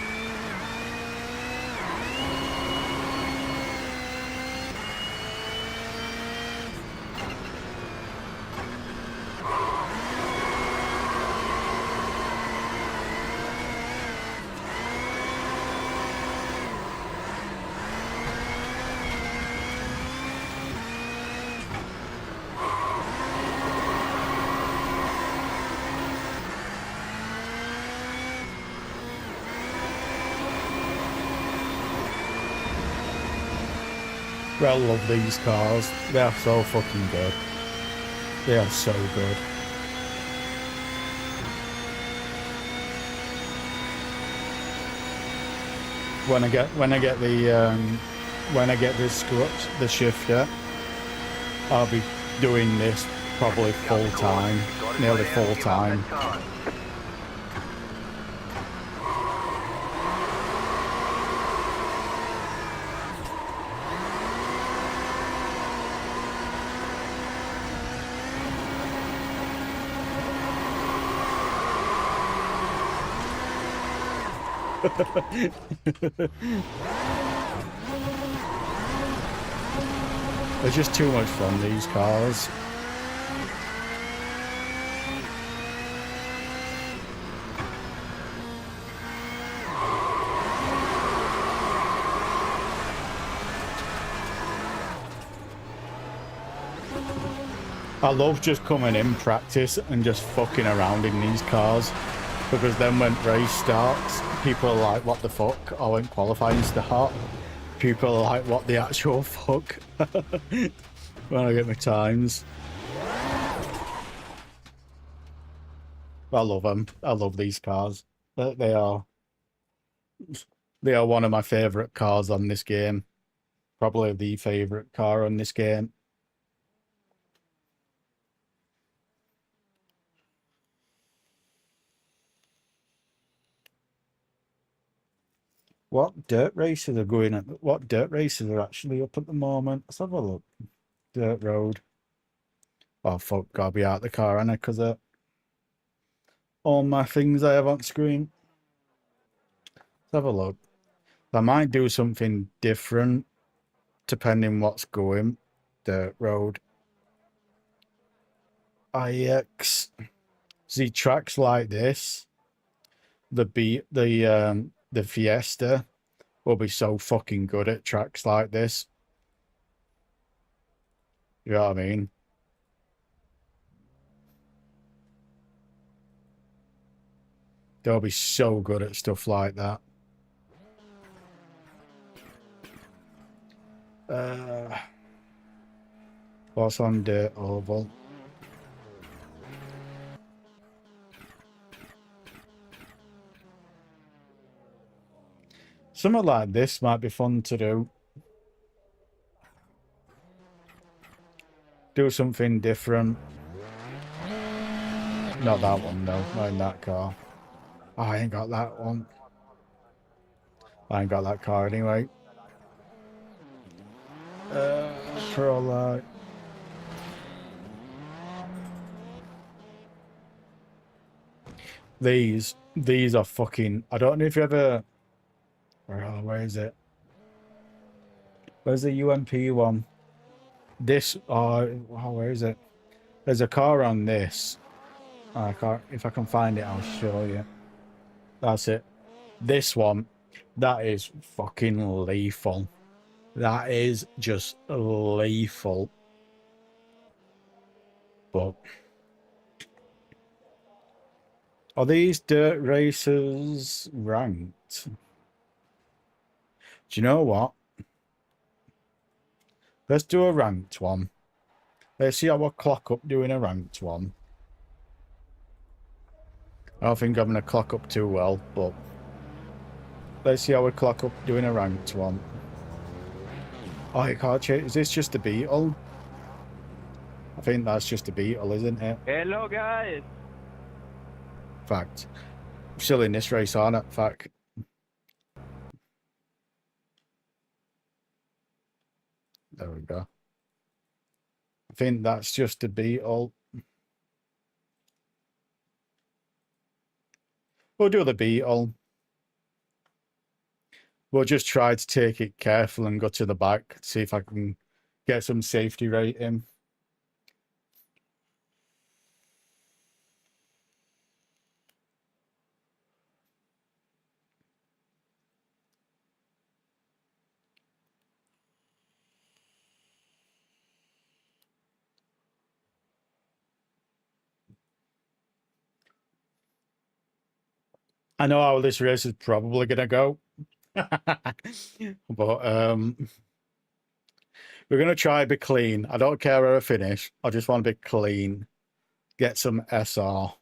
I love these cars. They are so fucking good. They are so good. When I get the shifter, I'll be doing this probably full time, nearly full time. They're just too much fun, these cars. I love just coming in practice and just fucking around in these cars, because then when race starts, people are like, what the fuck? Or when qualifying start, people are like, what the actual fuck? When I get my times. I love them. I love these cars. They are one of my favourite cars on this game. Probably the favourite car on this game. What dirt races are going at? What dirt races are actually up at the moment? Let's have a look. Dirt road. Oh fuck, gotta be out the car, Anna, because of all my things I have on screen. Let's have a look. I might do something different depending what's going. Dirt road. IX. See tracks like this. The Fiesta will be so fucking good at tracks like this. You know what I mean? They'll be so good at stuff like that. What's on dirt oval? Something like this might be fun to do. Do something different. Not that one, though. Not in that car. Oh, I ain't got that one. I ain't got that car anyway. Pro light. These are fucking... I don't know if you ever... Where is it? Where's the UMP one? This... where is it? There's a car on this. I can't... If I can find it, I'll show you. That's it. This one. That is fucking lethal. That is just lethal. But... Are these dirt racers ranked? Do you know what? Let's do a ranked one. Let's see how I clock up doing a ranked one. I don't think I'm going to clock up too well, but let's see how we clock up doing a ranked one. Oh, you can't change. Is this just a Beetle? I think that's just a Beetle, isn't it? Hello, guys. Fact. I'm still in this race, aren't I? Fact. There we go. I think that's just a Beetle. We'll do the Beetle. We'll just try to take it careful and go to the back, see if I can get some safety rating. I know how this race is probably going to go. But we're going to try to be clean. I don't care where I finish. I just want to be clean. Get some SR.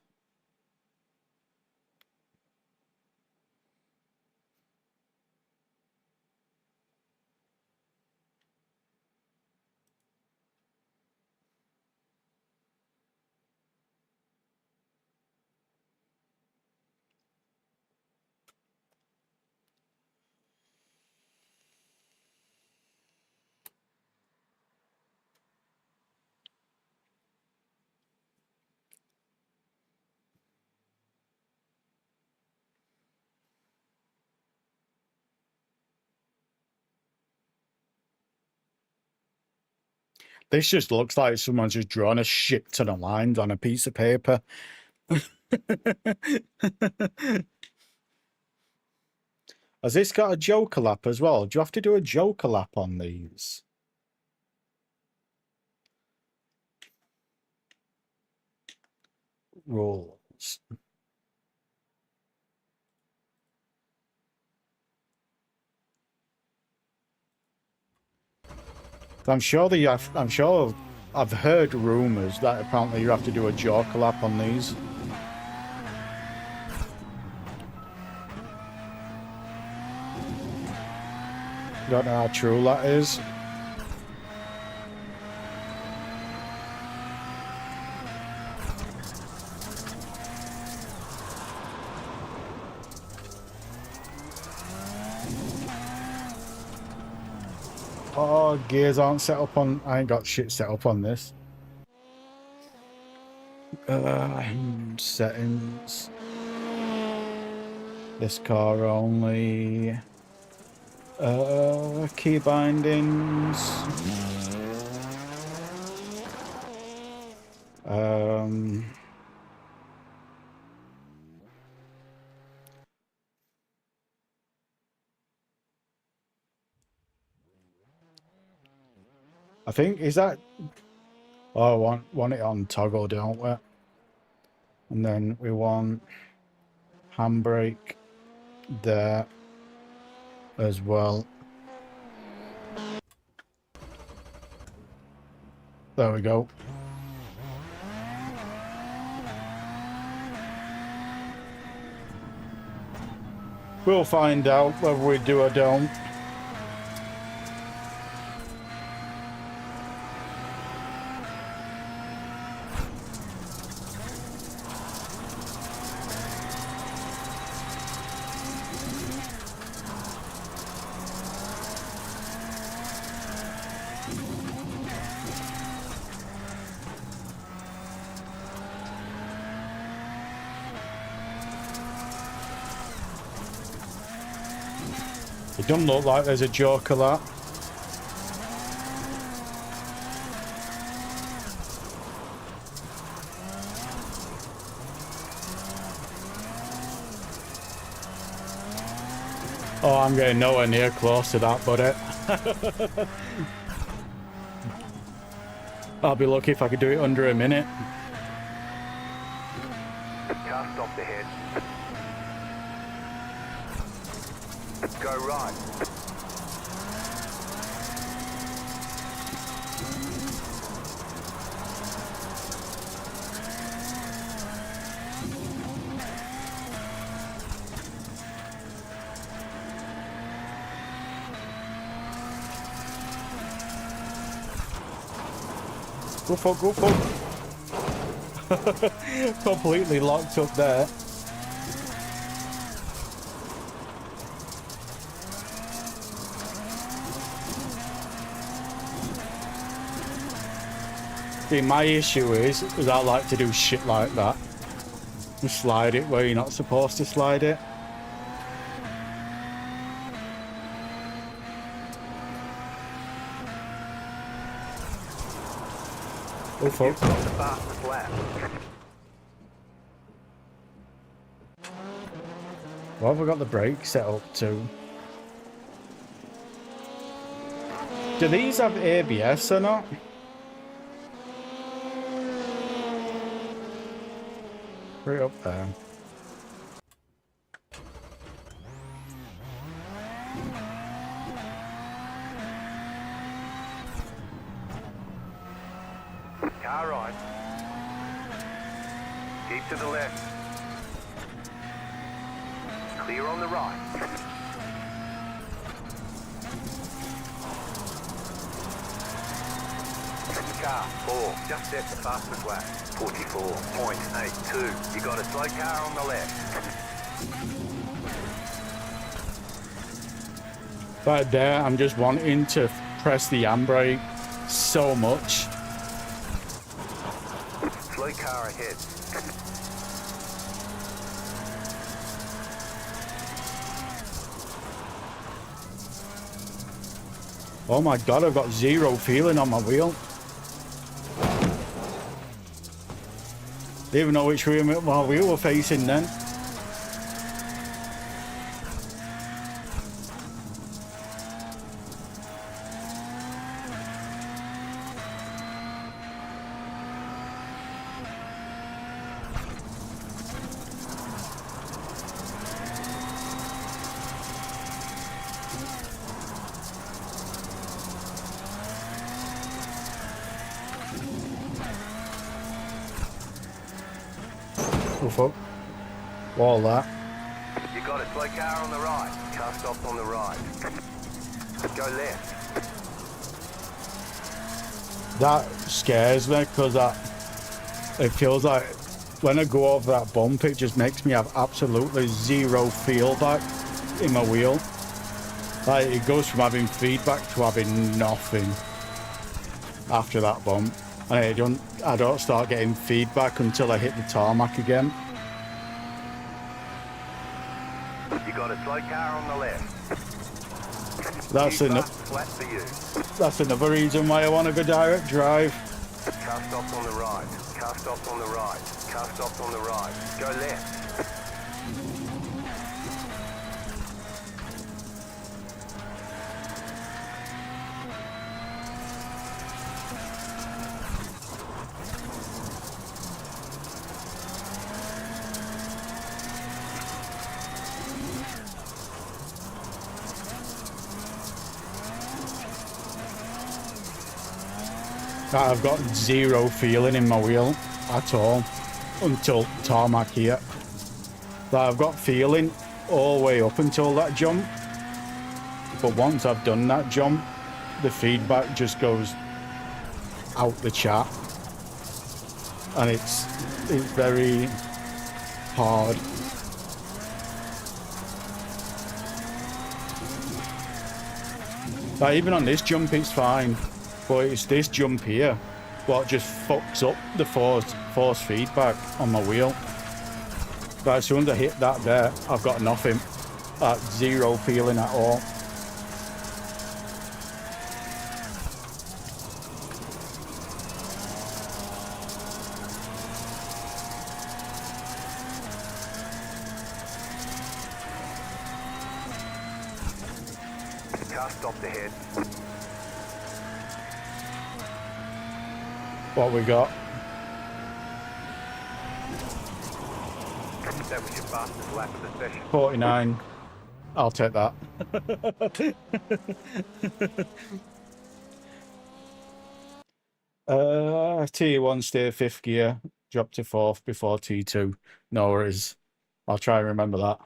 This just looks like someone's just drawn a shit ton of lines on a piece of paper. Has this got a Joker lap as well? Do you have to do a Joker lap on these? Rules. I'm sure I've heard rumours that apparently you have to do a Joker lap on these. Don't know how true that is. Oh, gears aren't set up on... I ain't got shit set up on this. Settings. This car only. Key bindings. I think, is that... Oh, I want it on toggle, don't we? And then we want handbrake there as well. There we go. We'll find out whether we do or don't. It doesn't look like there's a joke of that. Oh, I'm getting nowhere near close to that, buddy. I'll be lucky if I could do it under a minute. Car stopped ahead. Go right. Go fuck, go fuck. Completely locked up there. See, my issue is I like to do shit like that. Just slide it where you're not supposed to slide it. Oh fuck. You've got the fastest lap. What have we got the brake set up to? Do these have ABS or not? Right up there. Car right. Keep to the left. Clear on the right. Car 4. Just set the fastest lap. 44.82. You got a slow car on the left. Right there, I'm just wanting to press the handbrake so much. Slow car ahead. Oh my god, I've got zero feeling on my wheel. Didn't even know which way my wheel were facing then. Oh fuck. Wall that. You got a slow car on the right. Car stopped on the right. Go left. That scares me because it feels like when I go over that bump, it just makes me have absolutely zero feedback in my wheel. Like it goes from having feedback to having nothing after that bump, and I don't start getting feedback until I hit the tarmac again. You got a slow car on the left. That's Flat for you. that's another reason why I want to go direct drive. Car stops on the right. Car stops on the right. Car stops on the right. Go left. I've got zero feeling in my wheel at all until tarmac here. I've got feeling all the way up until that jump, but once I've done that jump, the feedback just goes out the chat, and it's very hard. Like even on this jump it's fine, but it's this jump here what just fucks up the force feedback on my wheel. But as soon as I hit that there, I've got nothing. Zero feeling at all. Car stopped ahead. What we got? That was your fastest lap of the session. 49. I'll take that. T1 stay 5th gear, drop to 4th before T2. No worries. I'll try and remember that.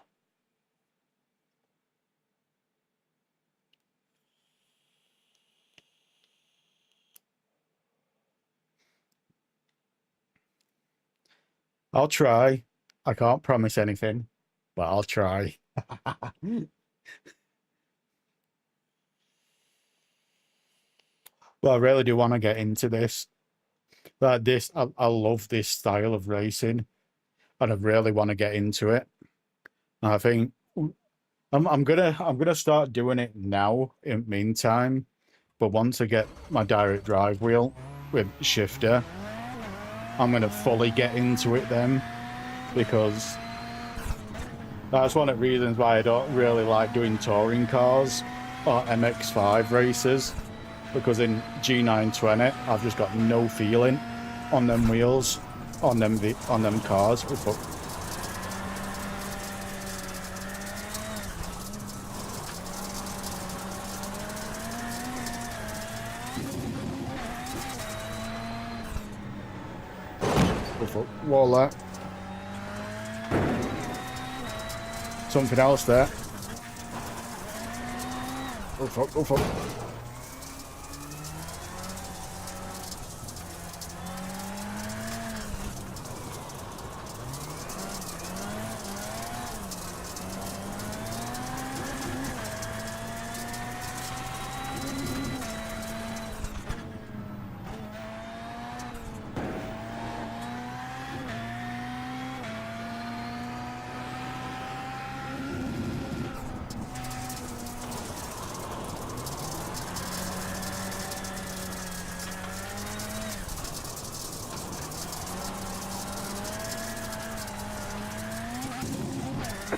I'll try. I can't promise anything, but I'll try. Well, I really do want to get into this. I love this style of racing, and I really want to get into it. And I think I'm gonna start doing it now. In the meantime, but once I get my direct drive wheel with shifter, I'm gonna fully get into it then, because that's one of the reasons why I don't really like doing touring cars or MX-5 races, because in G920 I've just got no feeling on them wheels, on them cars. Oh, fuck. Oh, fuck. Wall that. Something else there. Oh fuck, oh fuck.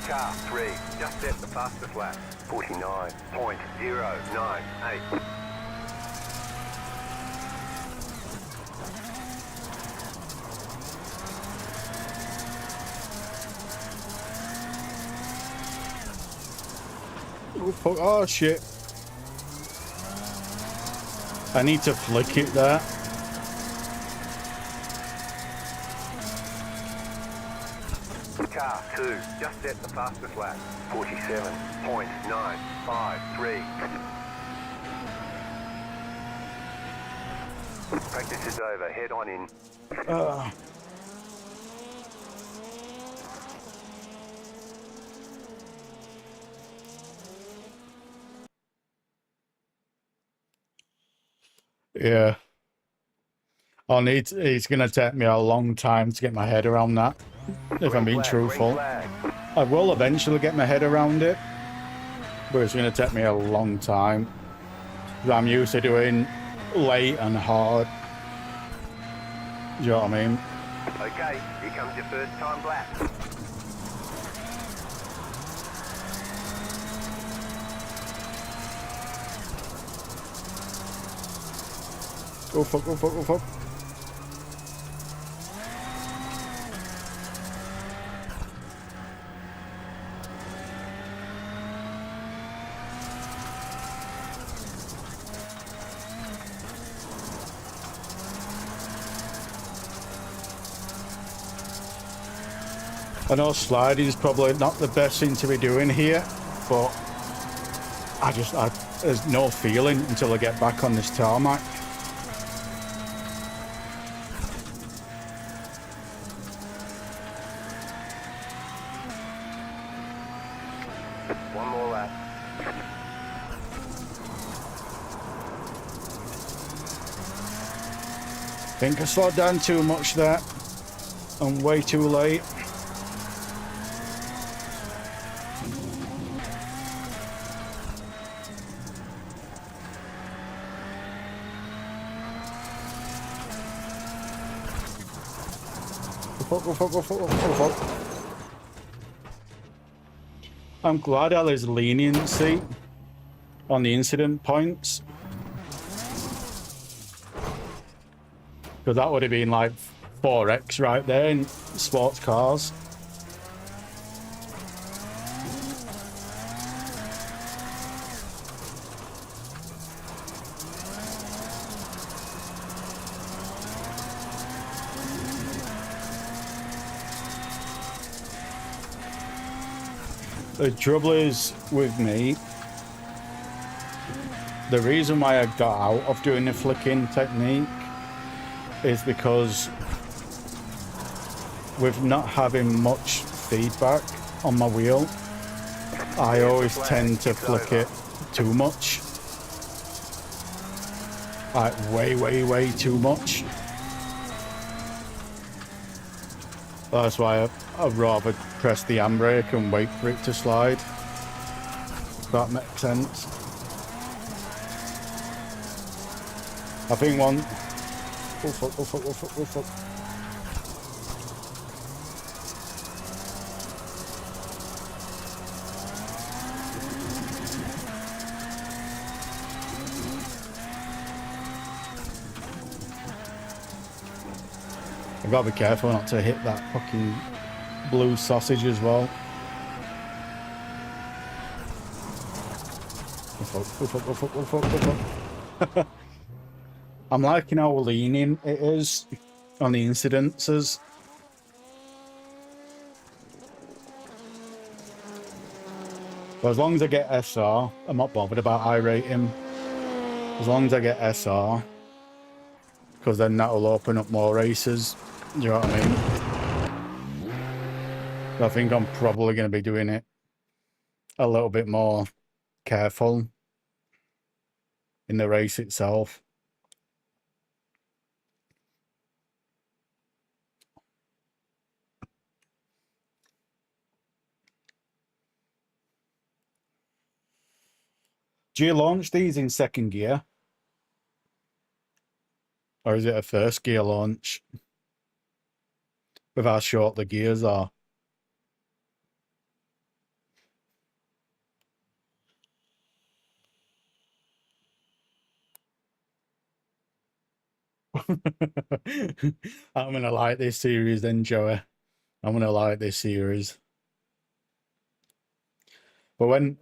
Car 3, just set the fastest lap. 49.098. Oh fuck, oh shit. I need to flick it there. Car 2, just set the fastest lap. 47.953. Practice is over. Head on in. Yeah. It's going to take me a long time to get my head around that, if I'm being truthful. I will eventually get my head around it, but it's going to take me a long time. I'm used to doing late and hard. Do you know what I mean? Okay, here comes your first time lap. Go fuck, go fuck, go fuck. I know sliding is probably not the best thing to be doing here, but there's no feeling until I get back on this tarmac. One more lap. I think I slowed down too much there. I'm way too late. I'm glad there's leniency on the incident points, because that would have been like 4x right there in sports cars. The trouble is with me, the reason why I got out of doing the flicking technique is because with not having much feedback on my wheel, I always tend to flick it too much. Like way too much. That's why I'd rather press the handbrake and wait for it to slide. If that makes sense. I think one... Oh fuck, oh fuck, oh fuck, oh fuck. I've got to be careful not to hit that fucking blue sausage as well. Oh fuck, oh fuck, oh fuck, oh fuck, oh fuck. I'm liking how lenient it is on the incidences. But as long as I get SR, I'm not bothered about iRating. As long as I get SR, because then that'll open up more races. You know what I mean? I think I'm probably going to be doing it a little bit more careful in the race itself. Do you launch these in second gear? Or is it a first gear launch? With how short the gears are. I'm gonna like this series then, Joey. I'm gonna like this series. But when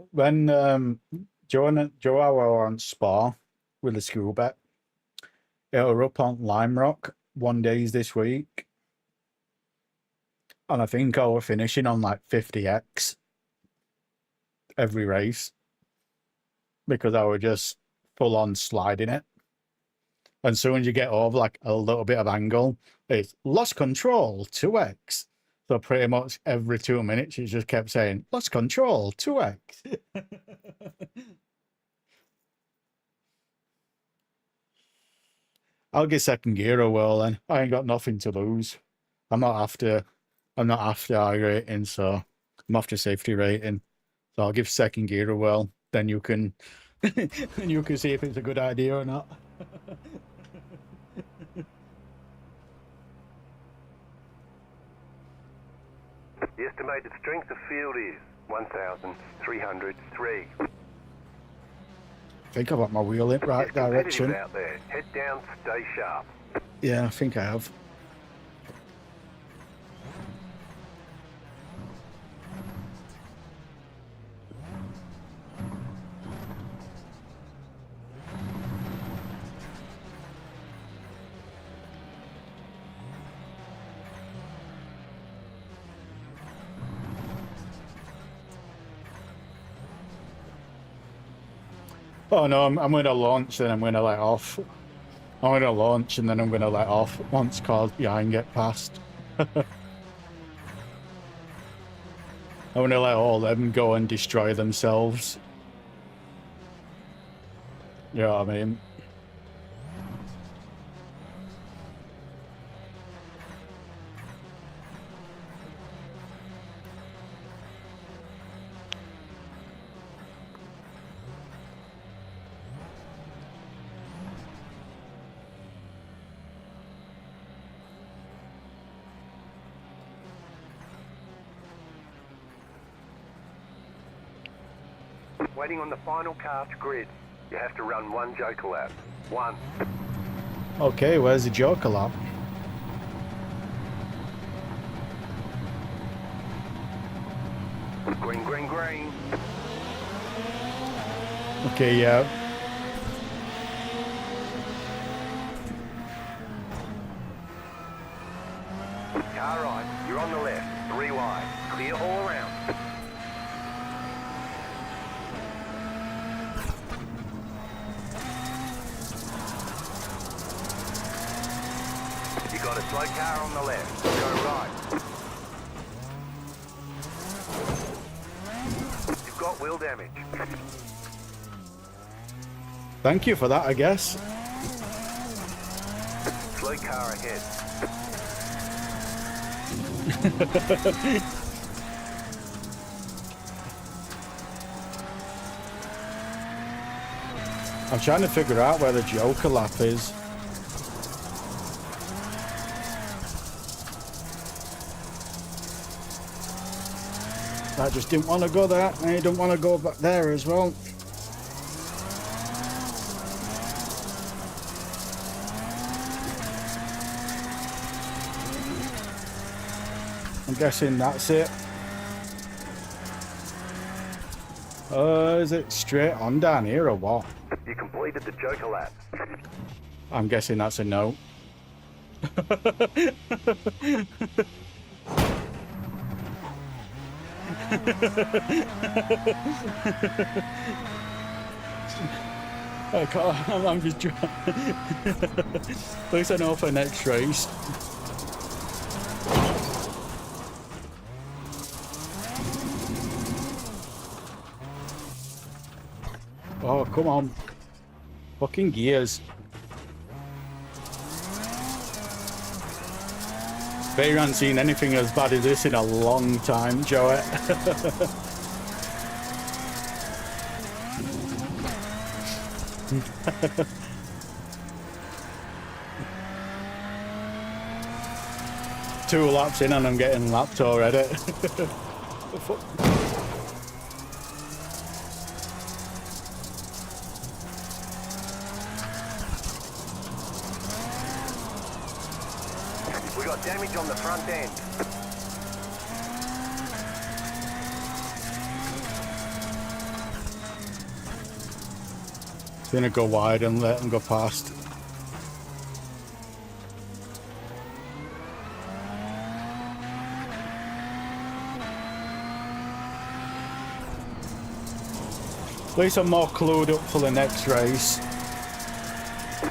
Joe were on Spa with the school bet, it were up on Lime Rock one days this week. And I think I was finishing on like 50x every race because I was just full on sliding it. And soon as you get over like a little bit of angle, it's lost control 2x. So pretty much every 2 minutes, you just kept saying lost control 2x. I'll get second gear a whirl then. I ain't got nothing to lose. I'm not after iRating, so I'm after safety rating. So I'll give second gear a whirl. Then you can you can see if it's a good idea or not. The estimated strength of field is 1,303. I think I've got my wheel in right It's competitive direction. out there. Head down, stay sharp. Yeah, I think I have. Oh no, I'm going to launch, then I'm going to let off. I'm going to launch and then I'm going to let off once cars behind get past. I'm going to let all of them go and destroy themselves. You know what I mean? Waiting on the final car to grid. You have to run one Joker lap. One. Okay, where's the Joker lap? Green, green, green. Okay, yeah. Car right. You're on the left. 3 wide. Clear all around. You got a slow car on the left. Go right. You've got wheel damage. Thank you for that, I guess. Slow car ahead. I'm trying to figure out where the Joker lap is. I just didn't want to go there. I didn't want to go back there as well. I'm guessing that's it. Is it straight on down here or what? You completed the Joker lap. I'm guessing that's a no. I can't, I'm just trying. At least I know for next race. Oh, come on. Fucking gears. Bet you haven't seen anything as bad as this in a long time, Joey. Two laps in and I'm getting lapped already. We got damage on the front end. Gonna go wide and let them go past. At least I'm more clued up for the next race.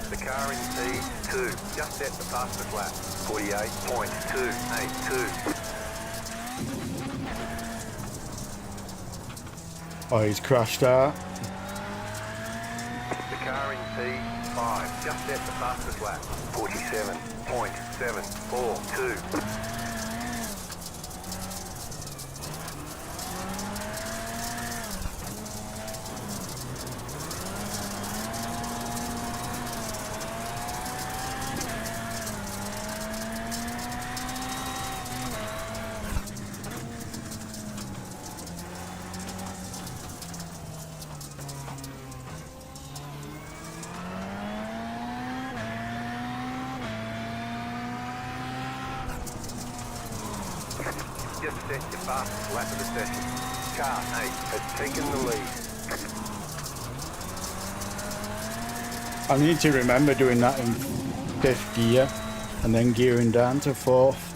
The car car in P2. Just set the fastest lap. 48.282. Oh, he's crashed out. The car in P5. Just set the fastest lap. 47.742. Just set your fastest lap of the session. Car 8 has taken the lead. I need to remember doing that in 5th gear and then gearing down to 4th.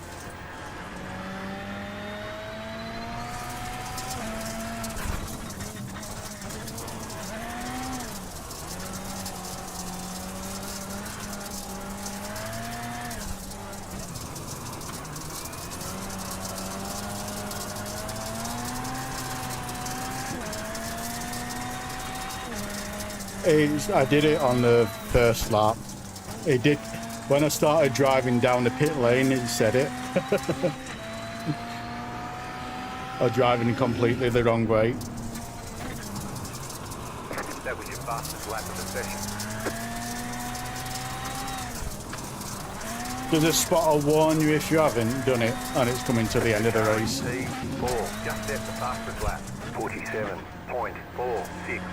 I did it on the first lap. It did. When I started driving down the pit lane, it said it. I was driving completely the wrong way. That was your fastest lap of the session. Does a spotter warn you if you haven't done it and it's coming to the end of the race? P4. Just set the fastest lap. 47.466.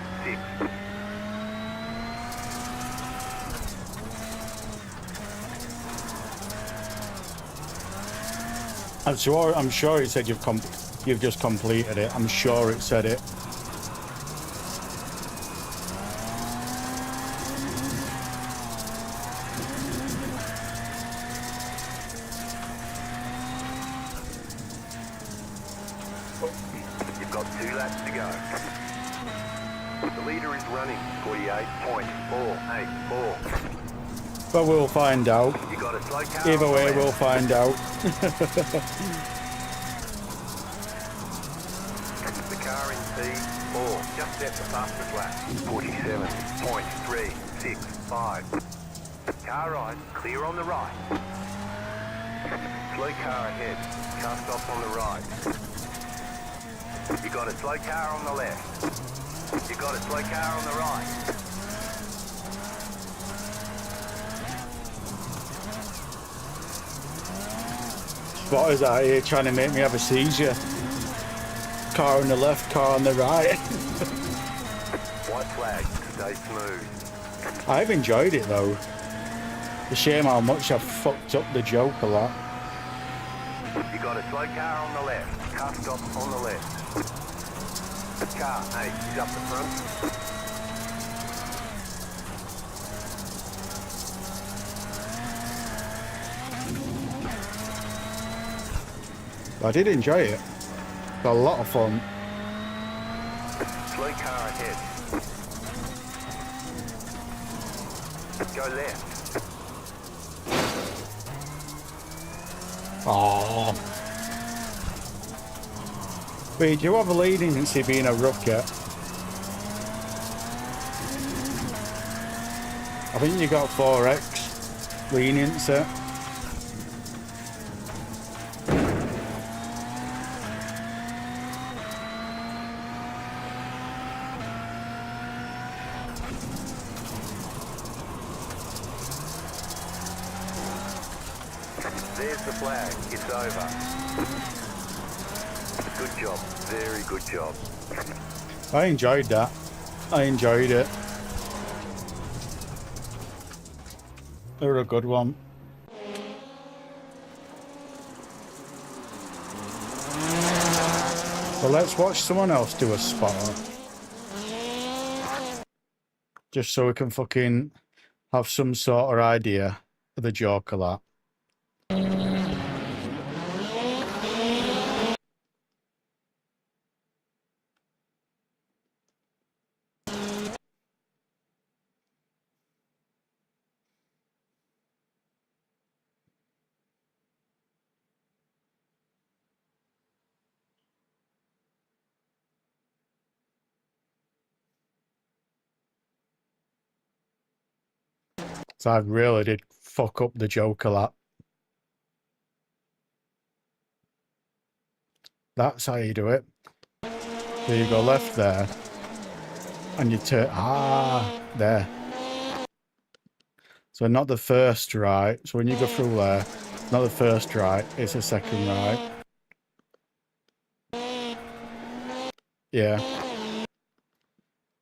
I'm sure it said you've just completed it. I'm sure it said it. You've got 2 laps to go. The leader is running 48.484. But we'll find out. You got a slow car. Either way, we'll find out. The car in P4 just set the fastest lap. 47.365. Car right, clear on the right. Slow car ahead. Car stop on the right. You got a slow car on the left. You got a slow car on the right. Spotters out here trying to make me have a seizure. Car on the left, car on the right. White flag, stay smooth. I've enjoyed it though. It's a shame how much I've fucked up the joke a lot. You got a slow car on the left. Car stop on the left. Car 8 is up the front. I did enjoy it. It's a lot of fun. Slow car ahead. Go left. Oh. Wait, do you have a leniency being a rookie? I think you got 4x leniency. There's the flag. It's over. Good job. Very good job. I enjoyed that. I enjoyed it. They were a good one. Well, let's watch someone else do a spotter. Just so we can fucking have some sort of idea of the joke of that. So I really did fuck up the Joker lap. That's how you do it. So you go left there, and you turn, there. So not the first right. So when you go through there, not the first right, it's the second right. Yeah.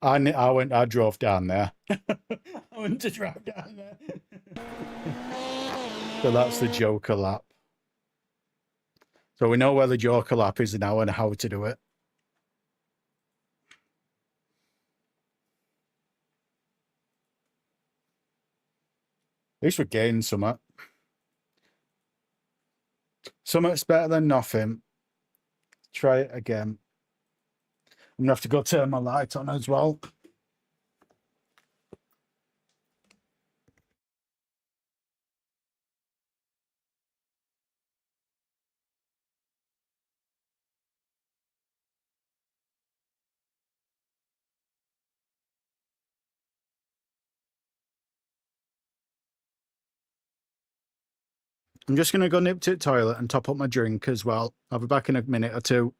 I drove down there. I went to drive down there. So that's the Joker lap. So we know where the Joker lap is now and how to do it. At least we're getting something. Something's better than nothing. Try it again. I'm gonna have to go turn my light on as well. I'm just gonna go nip to the toilet and top up my drink as well. I'll be back in a minute or two.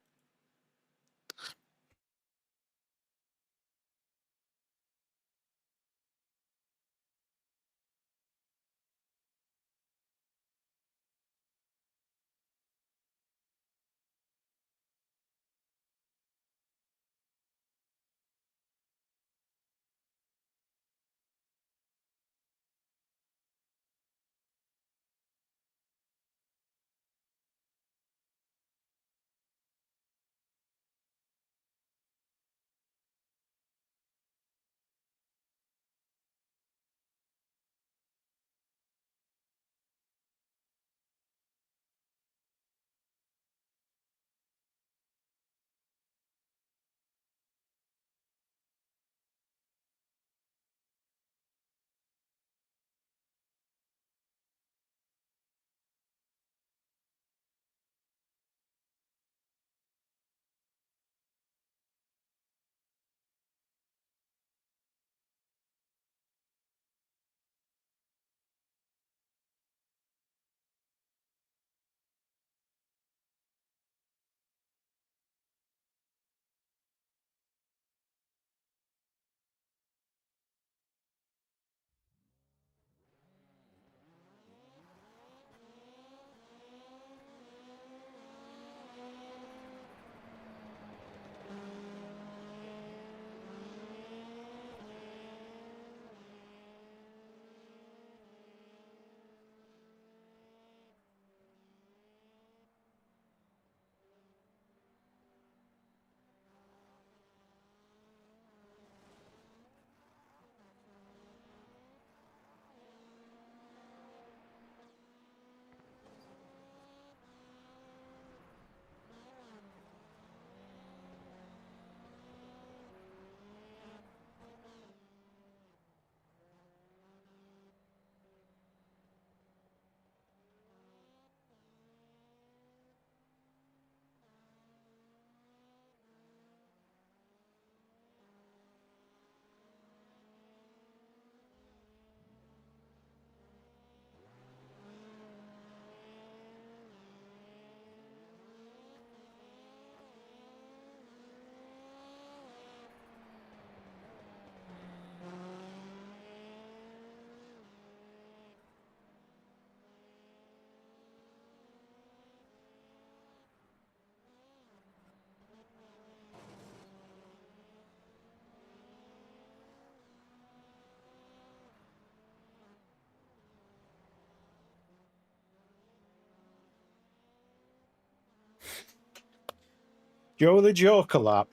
Joe the Joker lap.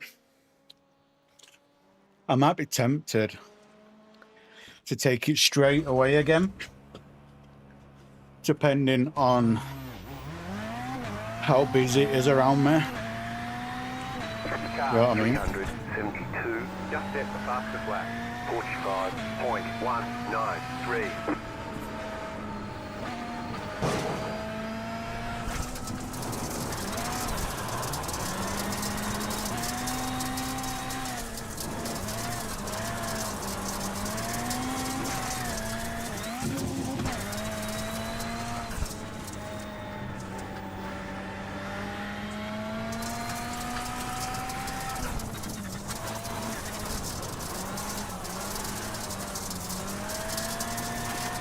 I might be tempted to take it straight away again, depending on how busy it is around me. You know what I mean? 372, just set the fastest lap. 45.193.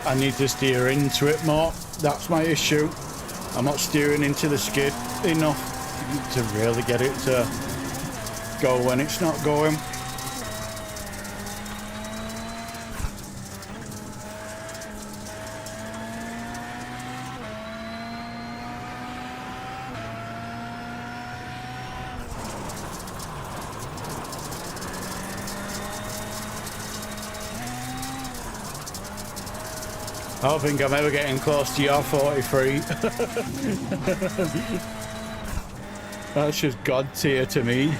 I need to steer into it more. That's my issue. I'm not steering into the skid enough to really get it to go when it's not going. I don't think I'm ever getting close to your 43. That's just God tier to me.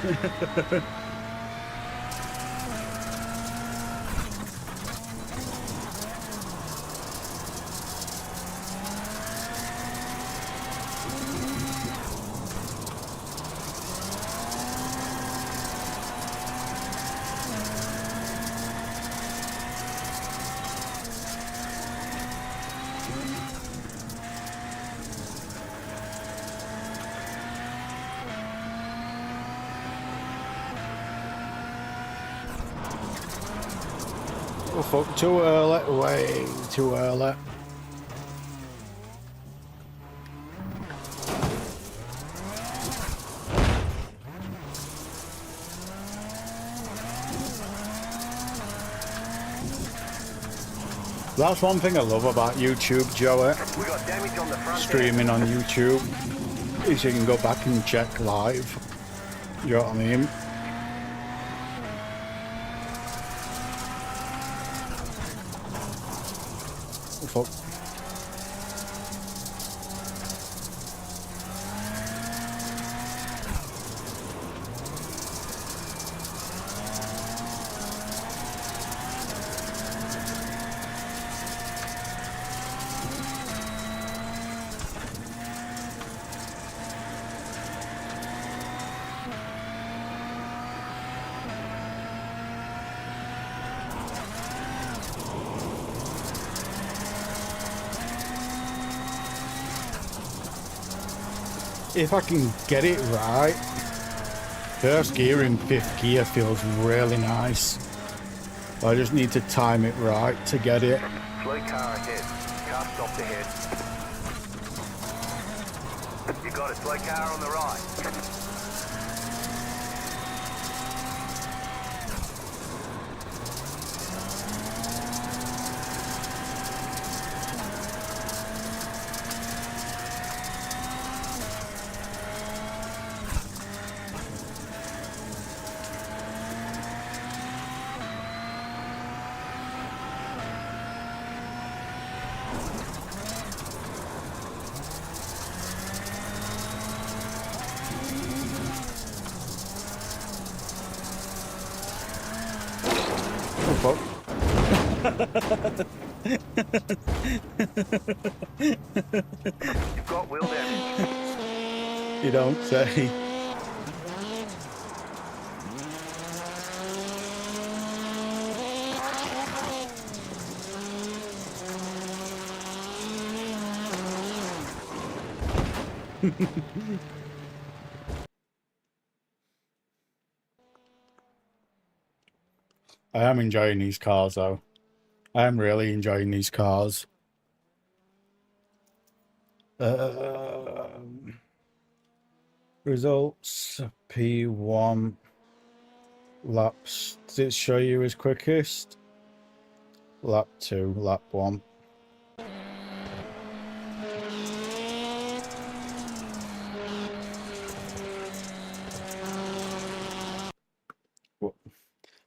Oh fuck, too early, way too early. That's one thing I love about YouTube, Joey. We got damage on the front Streaming on YouTube is you can go back and check live. You know what I mean? Oh, fuck. If I can get it right, first gear in 5th gear feels really nice. I just need to time it right to get it. Slow car ahead. Car stopped ahead. You got a slow car on the right. Oh, fuck. You've got wheel damage. You don't say. I am enjoying these cars though. I am really enjoying these cars. Results P1 laps. Does it show you as quickest? Lap 2, lap 1.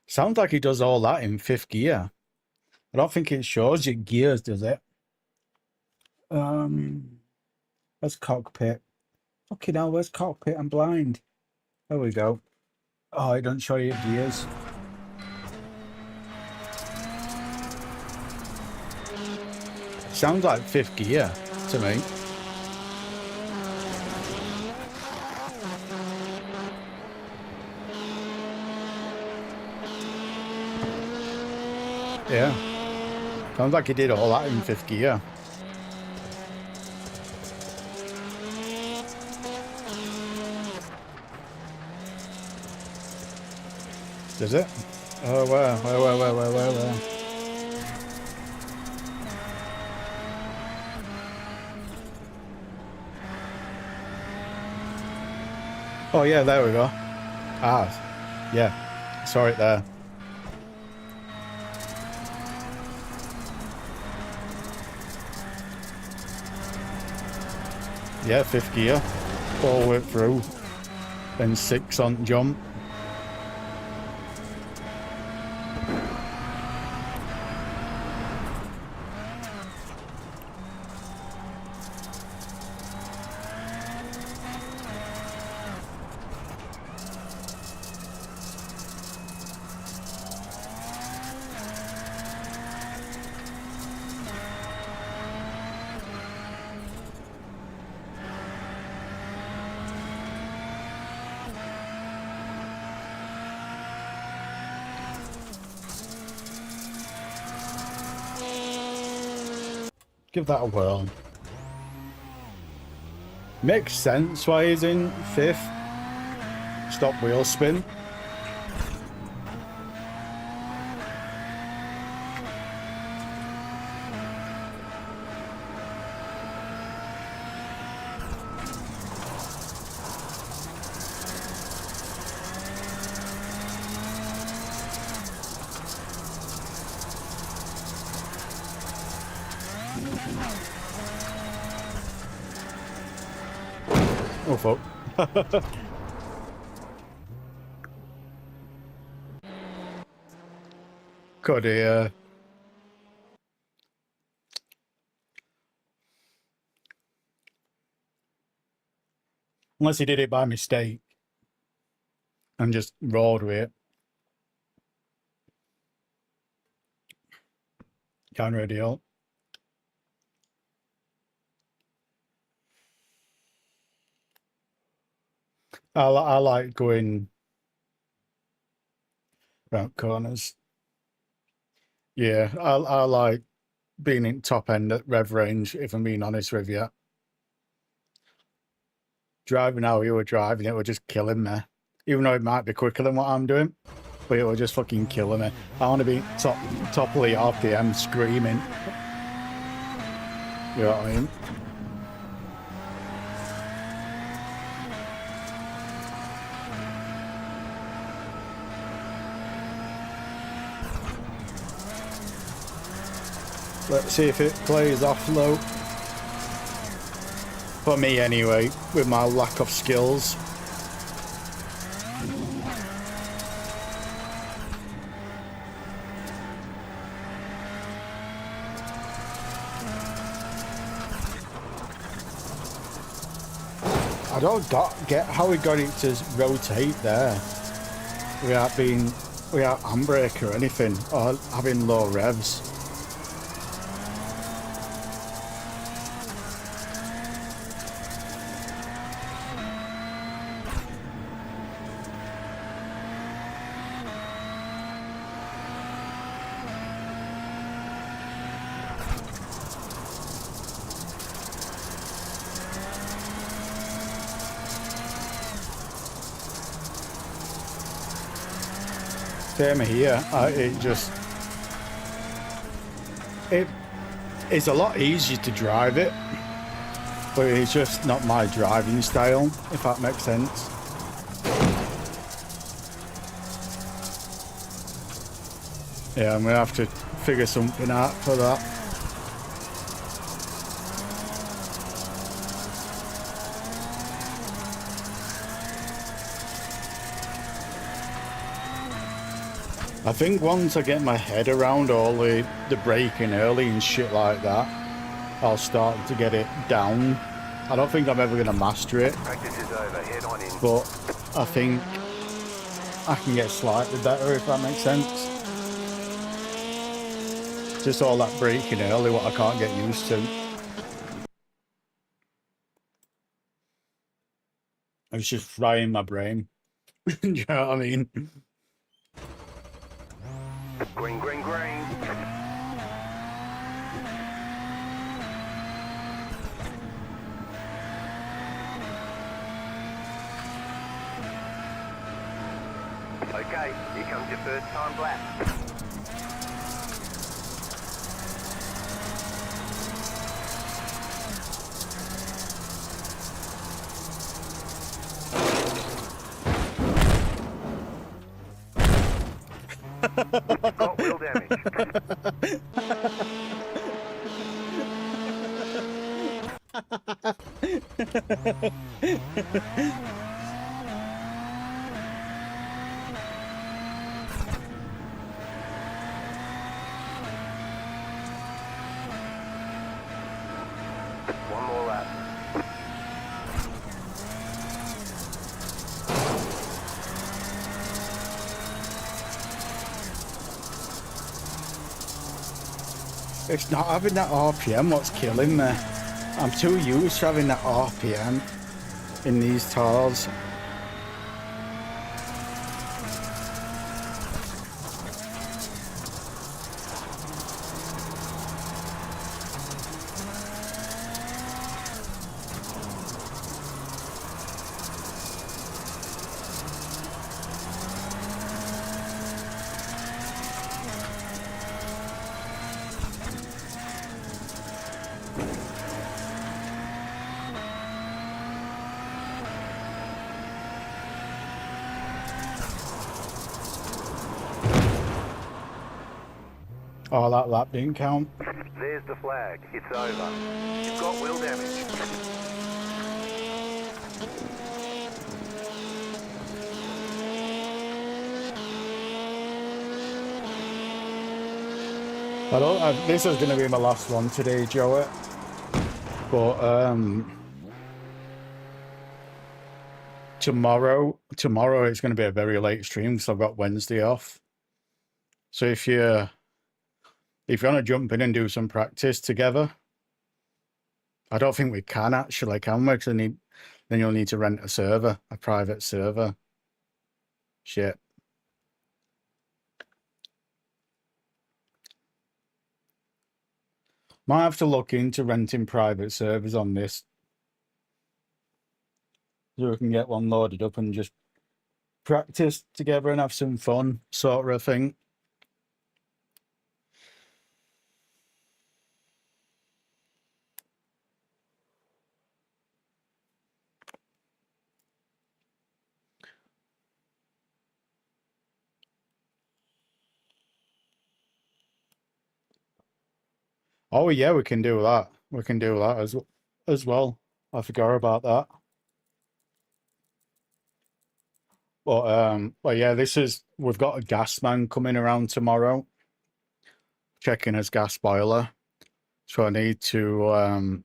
Sounds like he does all that in 5th gear. I don't think it shows you gears, does it? Where's cockpit? Fucking hell, where's cockpit? I'm blind. There we go. Oh, it doesn't show you gears. Sounds like 5th gear to me. Yeah. Sounds like he did all that in 5th gear. Does it? Oh, where? Oh yeah, there we go. Ah, yeah. Saw it there. Yeah, 5th gear. All the way through. Then 6 on jump. Give that a whirl. Makes sense why he's in 5th. Stop wheel spin. Oh fuck. Could he, unless he did it by mistake and just rolled with it. Can't really help. I like going round corners. Yeah, I like being in top end at rev range, if I'm being honest with you. Driving how you were driving, it were just killing me. Even though it might be quicker than what I'm doing, but it were just fucking killing me. I want to be top of the RPM screaming. You know what I mean? Let's see if it plays off low. For me anyway, with my lack of skills. I don't get how we got it to rotate there without handbrake or anything, or having low revs. Same here. It's a lot easier to drive it, but it's just not my driving style, if that makes sense. Yeah, I'm gonna have to figure something out for that. I think once I get my head around all the braking early and shit like that, I'll start to get it down. I don't think I'm ever going to master it, Practice is over. Head on in. but I think I can get slightly better, if that makes sense. Just all that braking early, what I can't get used to. It's just frying my brain. You know what I mean? Green, green, green. Okay, here comes your first time lap. You've got wheel damage. One more lap. It's not having that RPM what's killing me. I'm too used to having that RPM in these tires. Oh, that lap didn't count. There's the flag. It's over. You've got wheel damage. This is going to be my last one today, Joey. But tomorrow it's going to be a very late stream because I've got Wednesday off. So if you want to jump in and do some practice together, I don't think we can actually, can we? Because then you'll need to rent a server, a private server. Shit. Might have to look into renting private servers on this, so we can get one loaded up and just practice together and have some fun, sort of thing. Oh yeah, we can do that. We can do that as well. I forgot about that. But yeah, we've got a gas man coming around tomorrow, checking his gas boiler. So I need to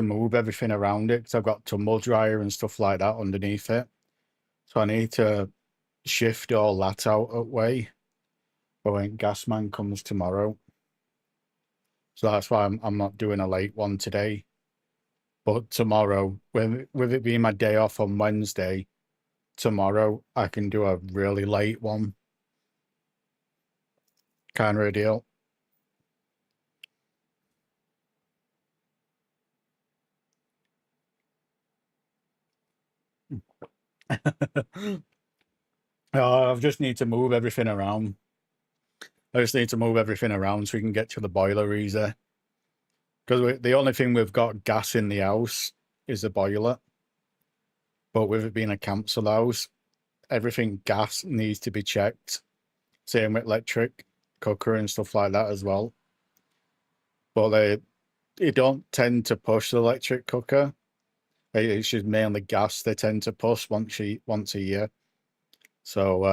move everything around it because I've got tumble dryer and stuff like that underneath it. So I need to shift all that out of way for when gas man comes tomorrow. So that's why I'm not doing a late one today. But tomorrow, with it being my day off on Wednesday, tomorrow I can do a really late one. Kind of a deal. I just need to move everything around. I just need to move everything around so we can get to the boiler easy. Because the only thing we've got gas in the house is the boiler. But with it being a council house, everything gas needs to be checked. Same with electric cooker and stuff like that as well. But they don't tend to push the electric cooker. It's just mainly gas they tend to push once a year. So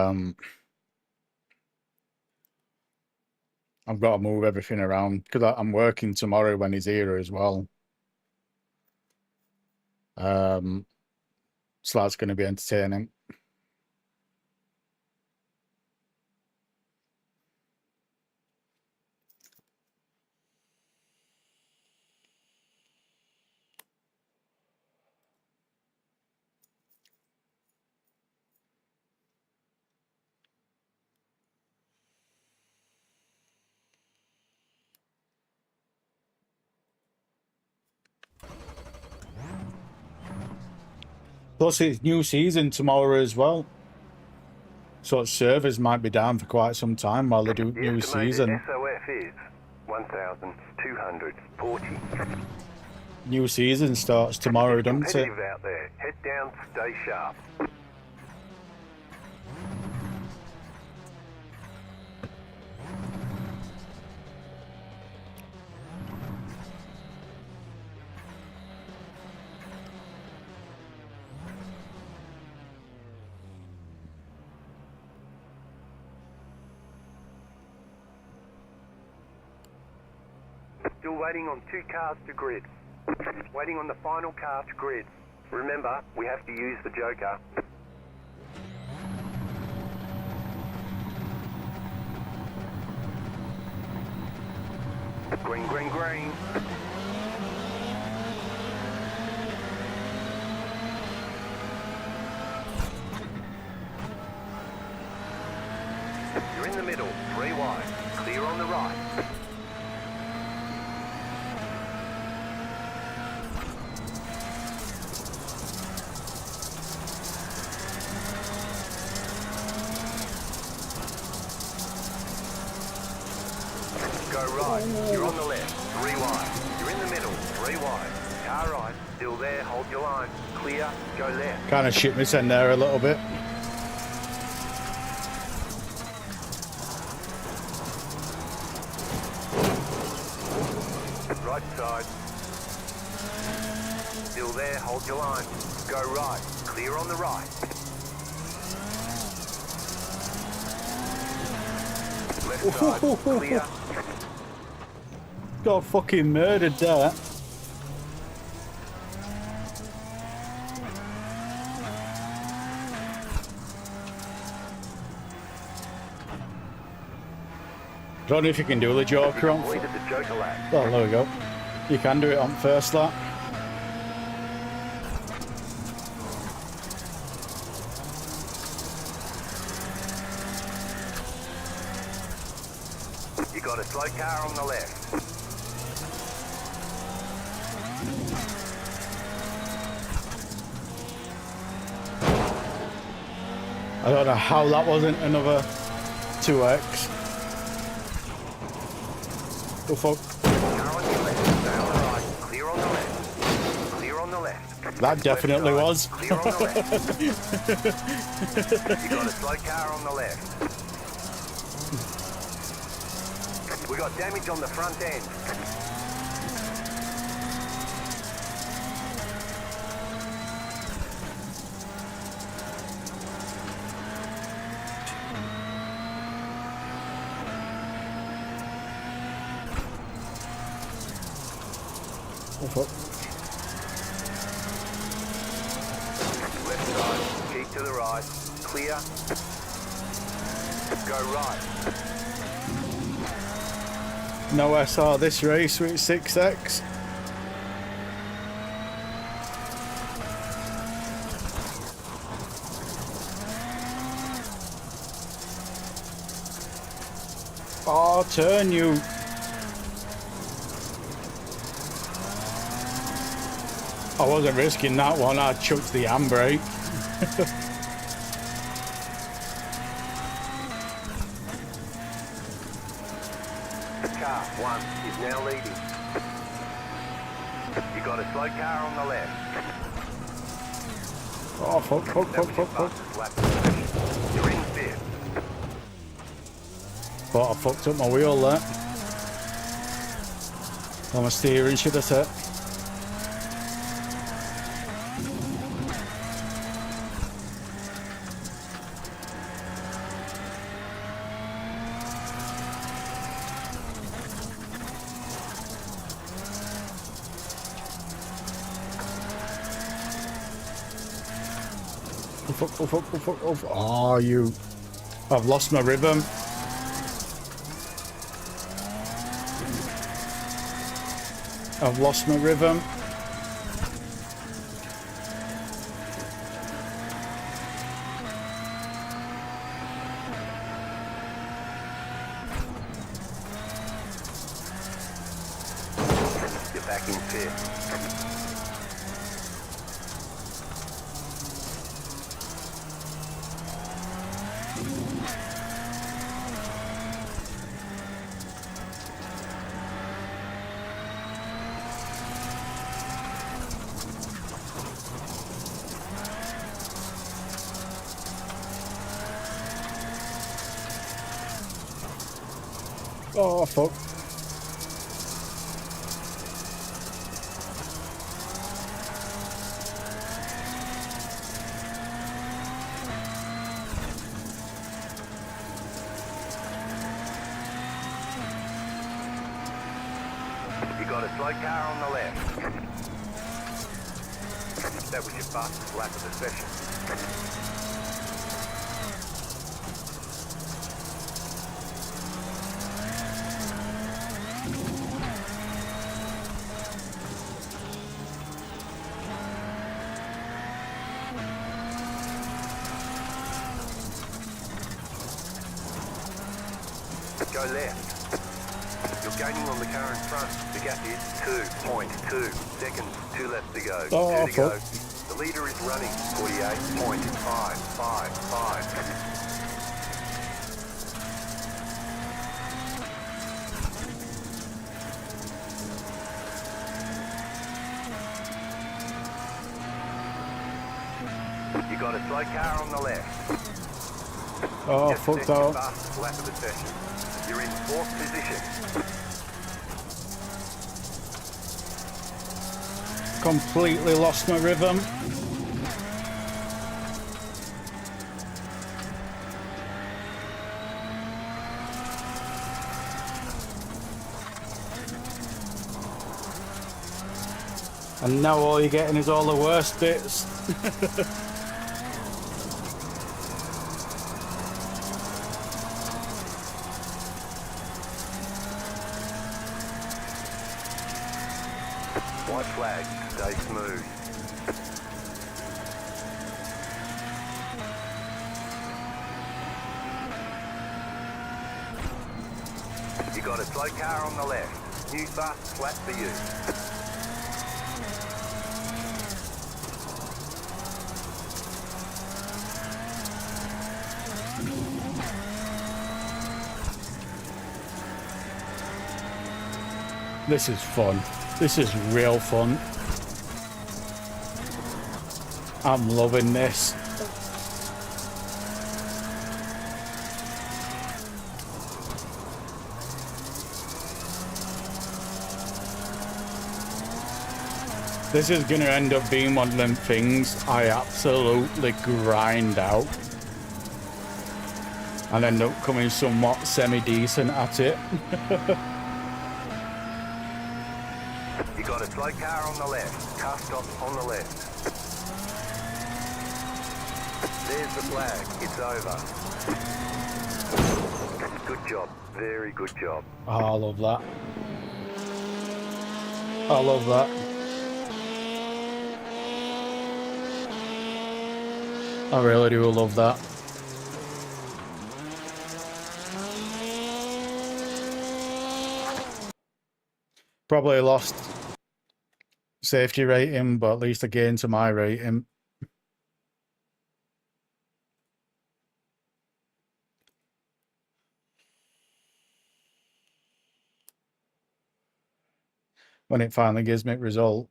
I've got to move everything around because I'm working tomorrow when he's here as well. So that's going to be entertaining. Plus, it's new season tomorrow as well. So servers might be down for quite some time while they do new season. SOF is 1,240. New season starts tomorrow, doesn't it? Competitive out there. Head down, stay sharp. Still waiting on 2 cars to grid. Waiting on the final car to grid. Remember, we have to use the joker. Green, green, green. You're in the middle, 3 wide. Clear on the right. Go right. You're on the left. 3 wide. You're in the middle. 3 wide. Car right. Still there. Hold your line. Clear. Go left. Kind of shit me in there a little bit. Right side. Still there. Hold your line. Go right. Clear on the right. Left side. Clear. Got fucking murdered there. Don't know if you can do the Joker on. Completed the joker lap. Oh, there we go. You can do it on first lap. You got a slow car on the left. I don't know how that wasn't another 2x. Oh fuck. Car on your left. Stay on the right. Clear on the left. Clear on the left. That definitely was. Clear on the left. You got a slow car on the left. We got damage on the front end. Oh fuck. Left side. Keep to the right. Clear. Go right. No SR this race with 6x. Oh, turn you. I wasn't risking that one, I chucked the handbrake. Car 1 is now leading. You got a slow car on the left. Oh, fuck, fuck, fuck, fuck, fuck. You're in 5th. Thought I fucked up my wheel there. Well, my steering should have set. Oh, fuck, oh, fuck, oh, fuck, oh, fuck. Oh, you. I've lost my rhythm. I've lost my rhythm. You're back in 5th. Oh, fuck. You slow car on the left. That was your fastest lap of the session. Go left. You're gaining on the car in front. The gap is 2.2 seconds. 2 laps to go. Oh, 2 to go. The leader is running 48.555. You got a slow car on the left. Oh, Just fucked set your up. fastest lap of the session. You're in 4th position. Completely lost my rhythm. And now all you're getting is all the worst bits. White flag, stay smooth. You got a slow car on the left. New fast flat for you. This is fun. This is real fun. I'm loving this. This is going to end up being one of them things I absolutely grind out and end up coming somewhat semi-decent at it. You got a slow car on the left. Car stop on the left. There's the flag. It's over. Good job. Very good job. Oh, I love that. I love that. I really do love that. Probably lost safety rating, but at least I gained to my rating. When it finally gives me a result.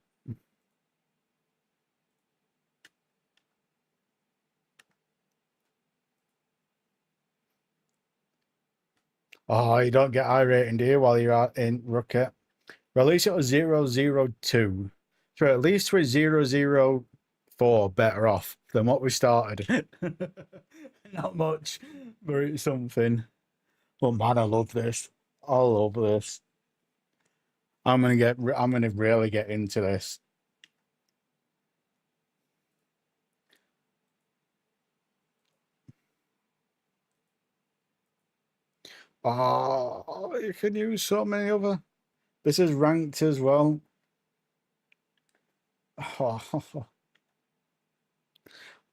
Oh, you don't get iRacing, do you, while you're out in Rocket? Well, at least it was 002. So at least we're 004 better off than what we started. Not much, but it's something. But man, I love this. I love this. I'm gonna really get into this. Oh, you can use so many other. This is ranked as well. Oh,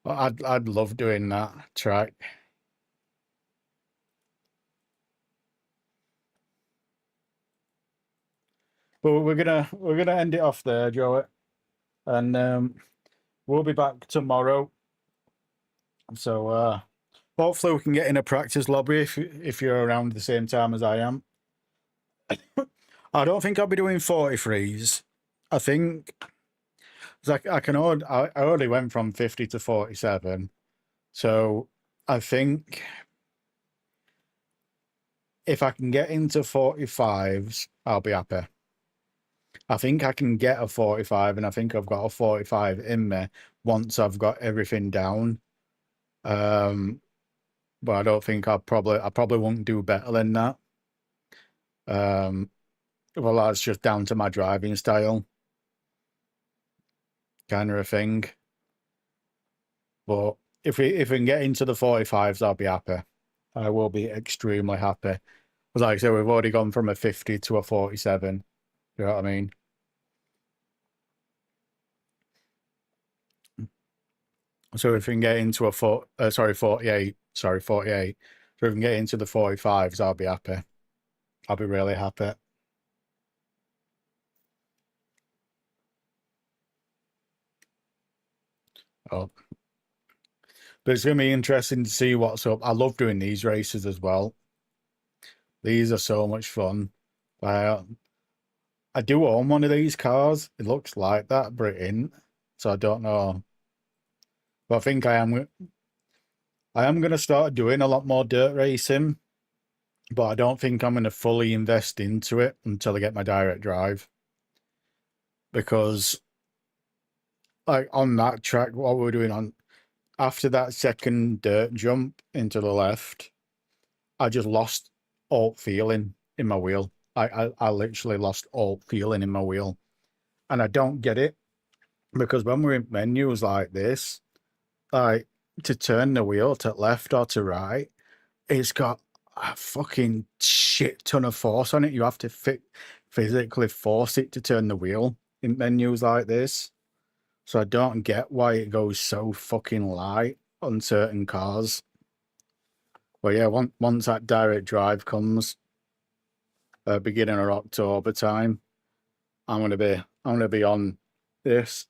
I'd love doing that track. But we're gonna end it off there, Joe, and we'll be back tomorrow. So hopefully we can get in a practice lobby if you're around the same time as I am. I don't think I'll be doing 43s. I think I already went from 50 to 47. So I think if I can get into 45s, I'll be happy. I think I can get a 45, and I think I've got a 45 in me once I've got everything down. But I don't think I probably won't do better than that. Well, that's just down to my driving style, kind of a thing. But if we can get into the 45s, I'll be happy. I will be extremely happy. Because like I said, we've already gone from a 50 to a 47. You know what I mean? So if we can get into a 48. Sorry, 48. So if we can get into the 45s, I'll be happy. I'll be really happy. Oh. But it's going to be interesting to see what's up. I love doing these races as well. These are so much fun. I do own one of these cars. It looks like that, but it ain't. So I don't know. But I think I am going to start doing a lot more dirt racing. But I don't think I'm going to fully invest into it until I get my direct drive. Because like on that track, what we're doing on after that second dirt jump into the left, I just lost all feeling in my wheel. I literally lost all feeling in my wheel. And I don't get it because when we're in menus like this, like to turn the wheel to left or to right, it's got a fucking shit ton of force on it. You have to physically force it to turn the wheel in menus like this. So I don't get why it goes so fucking light on certain cars. But yeah, once that direct drive comes, beginning of October time, I'm gonna be on this.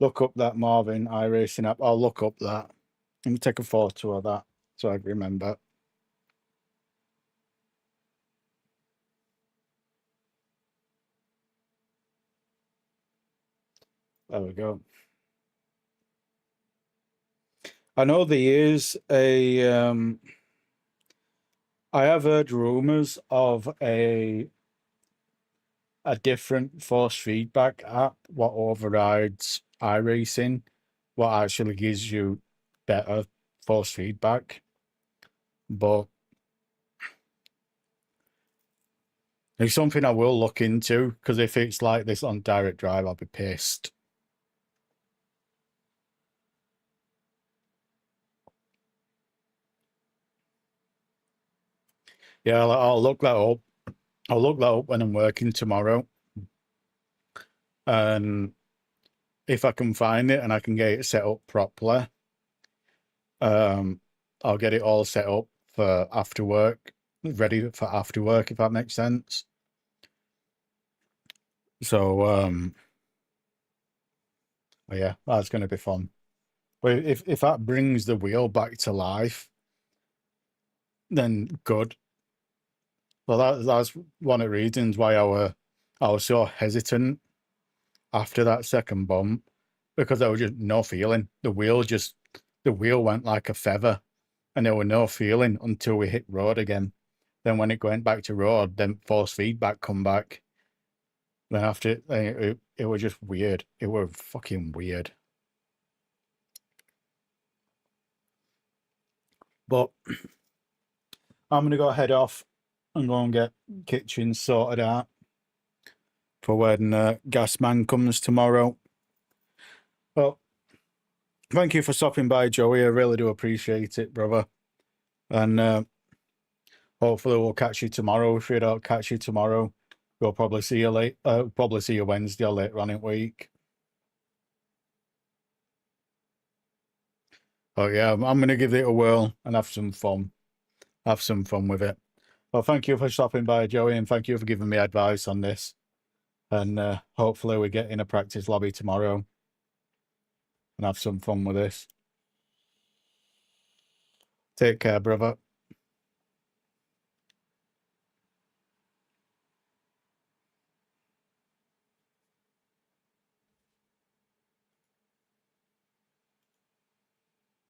Look up that Marvin iRacing app. I'll look up that. Let me take a photo of that so I remember. There we go. I know there is a I have heard rumors of a different force feedback app what overrides iRacing, what actually gives you better force feedback. But it's something I will look into, because if it's like this on direct drive, I'll be pissed. Yeah, I'll look that up. I'll look that up when I'm working tomorrow. And if I can find it and I can get it set up properly, I'll get it all set up for after work, ready for after work, if that makes sense. So yeah, that's going to be fun. But if that brings the wheel back to life, then good. Well, that's one of the reasons why I was so hesitant after that second bump, because there was just no feeling. The wheel went like a feather, and there was no feeling until we hit road again. Then when it went back to road, then force feedback come back. Then after it was just weird. It was fucking weird. But I'm gonna go head off and go and get kitchen sorted out for when gas man comes tomorrow. Well, thank you for stopping by, Joey. I really do appreciate it, brother. And hopefully we'll catch you tomorrow. If we don't catch you tomorrow, we'll probably see you probably see you Wednesday or later on in the week. Oh yeah, I'm gonna give it a whirl and have some fun. Have some fun with it. Well, thank you for stopping by, Joey, and thank you for giving me advice on this. And hopefully we get in a practice lobby tomorrow and have some fun with this. Take care, brother.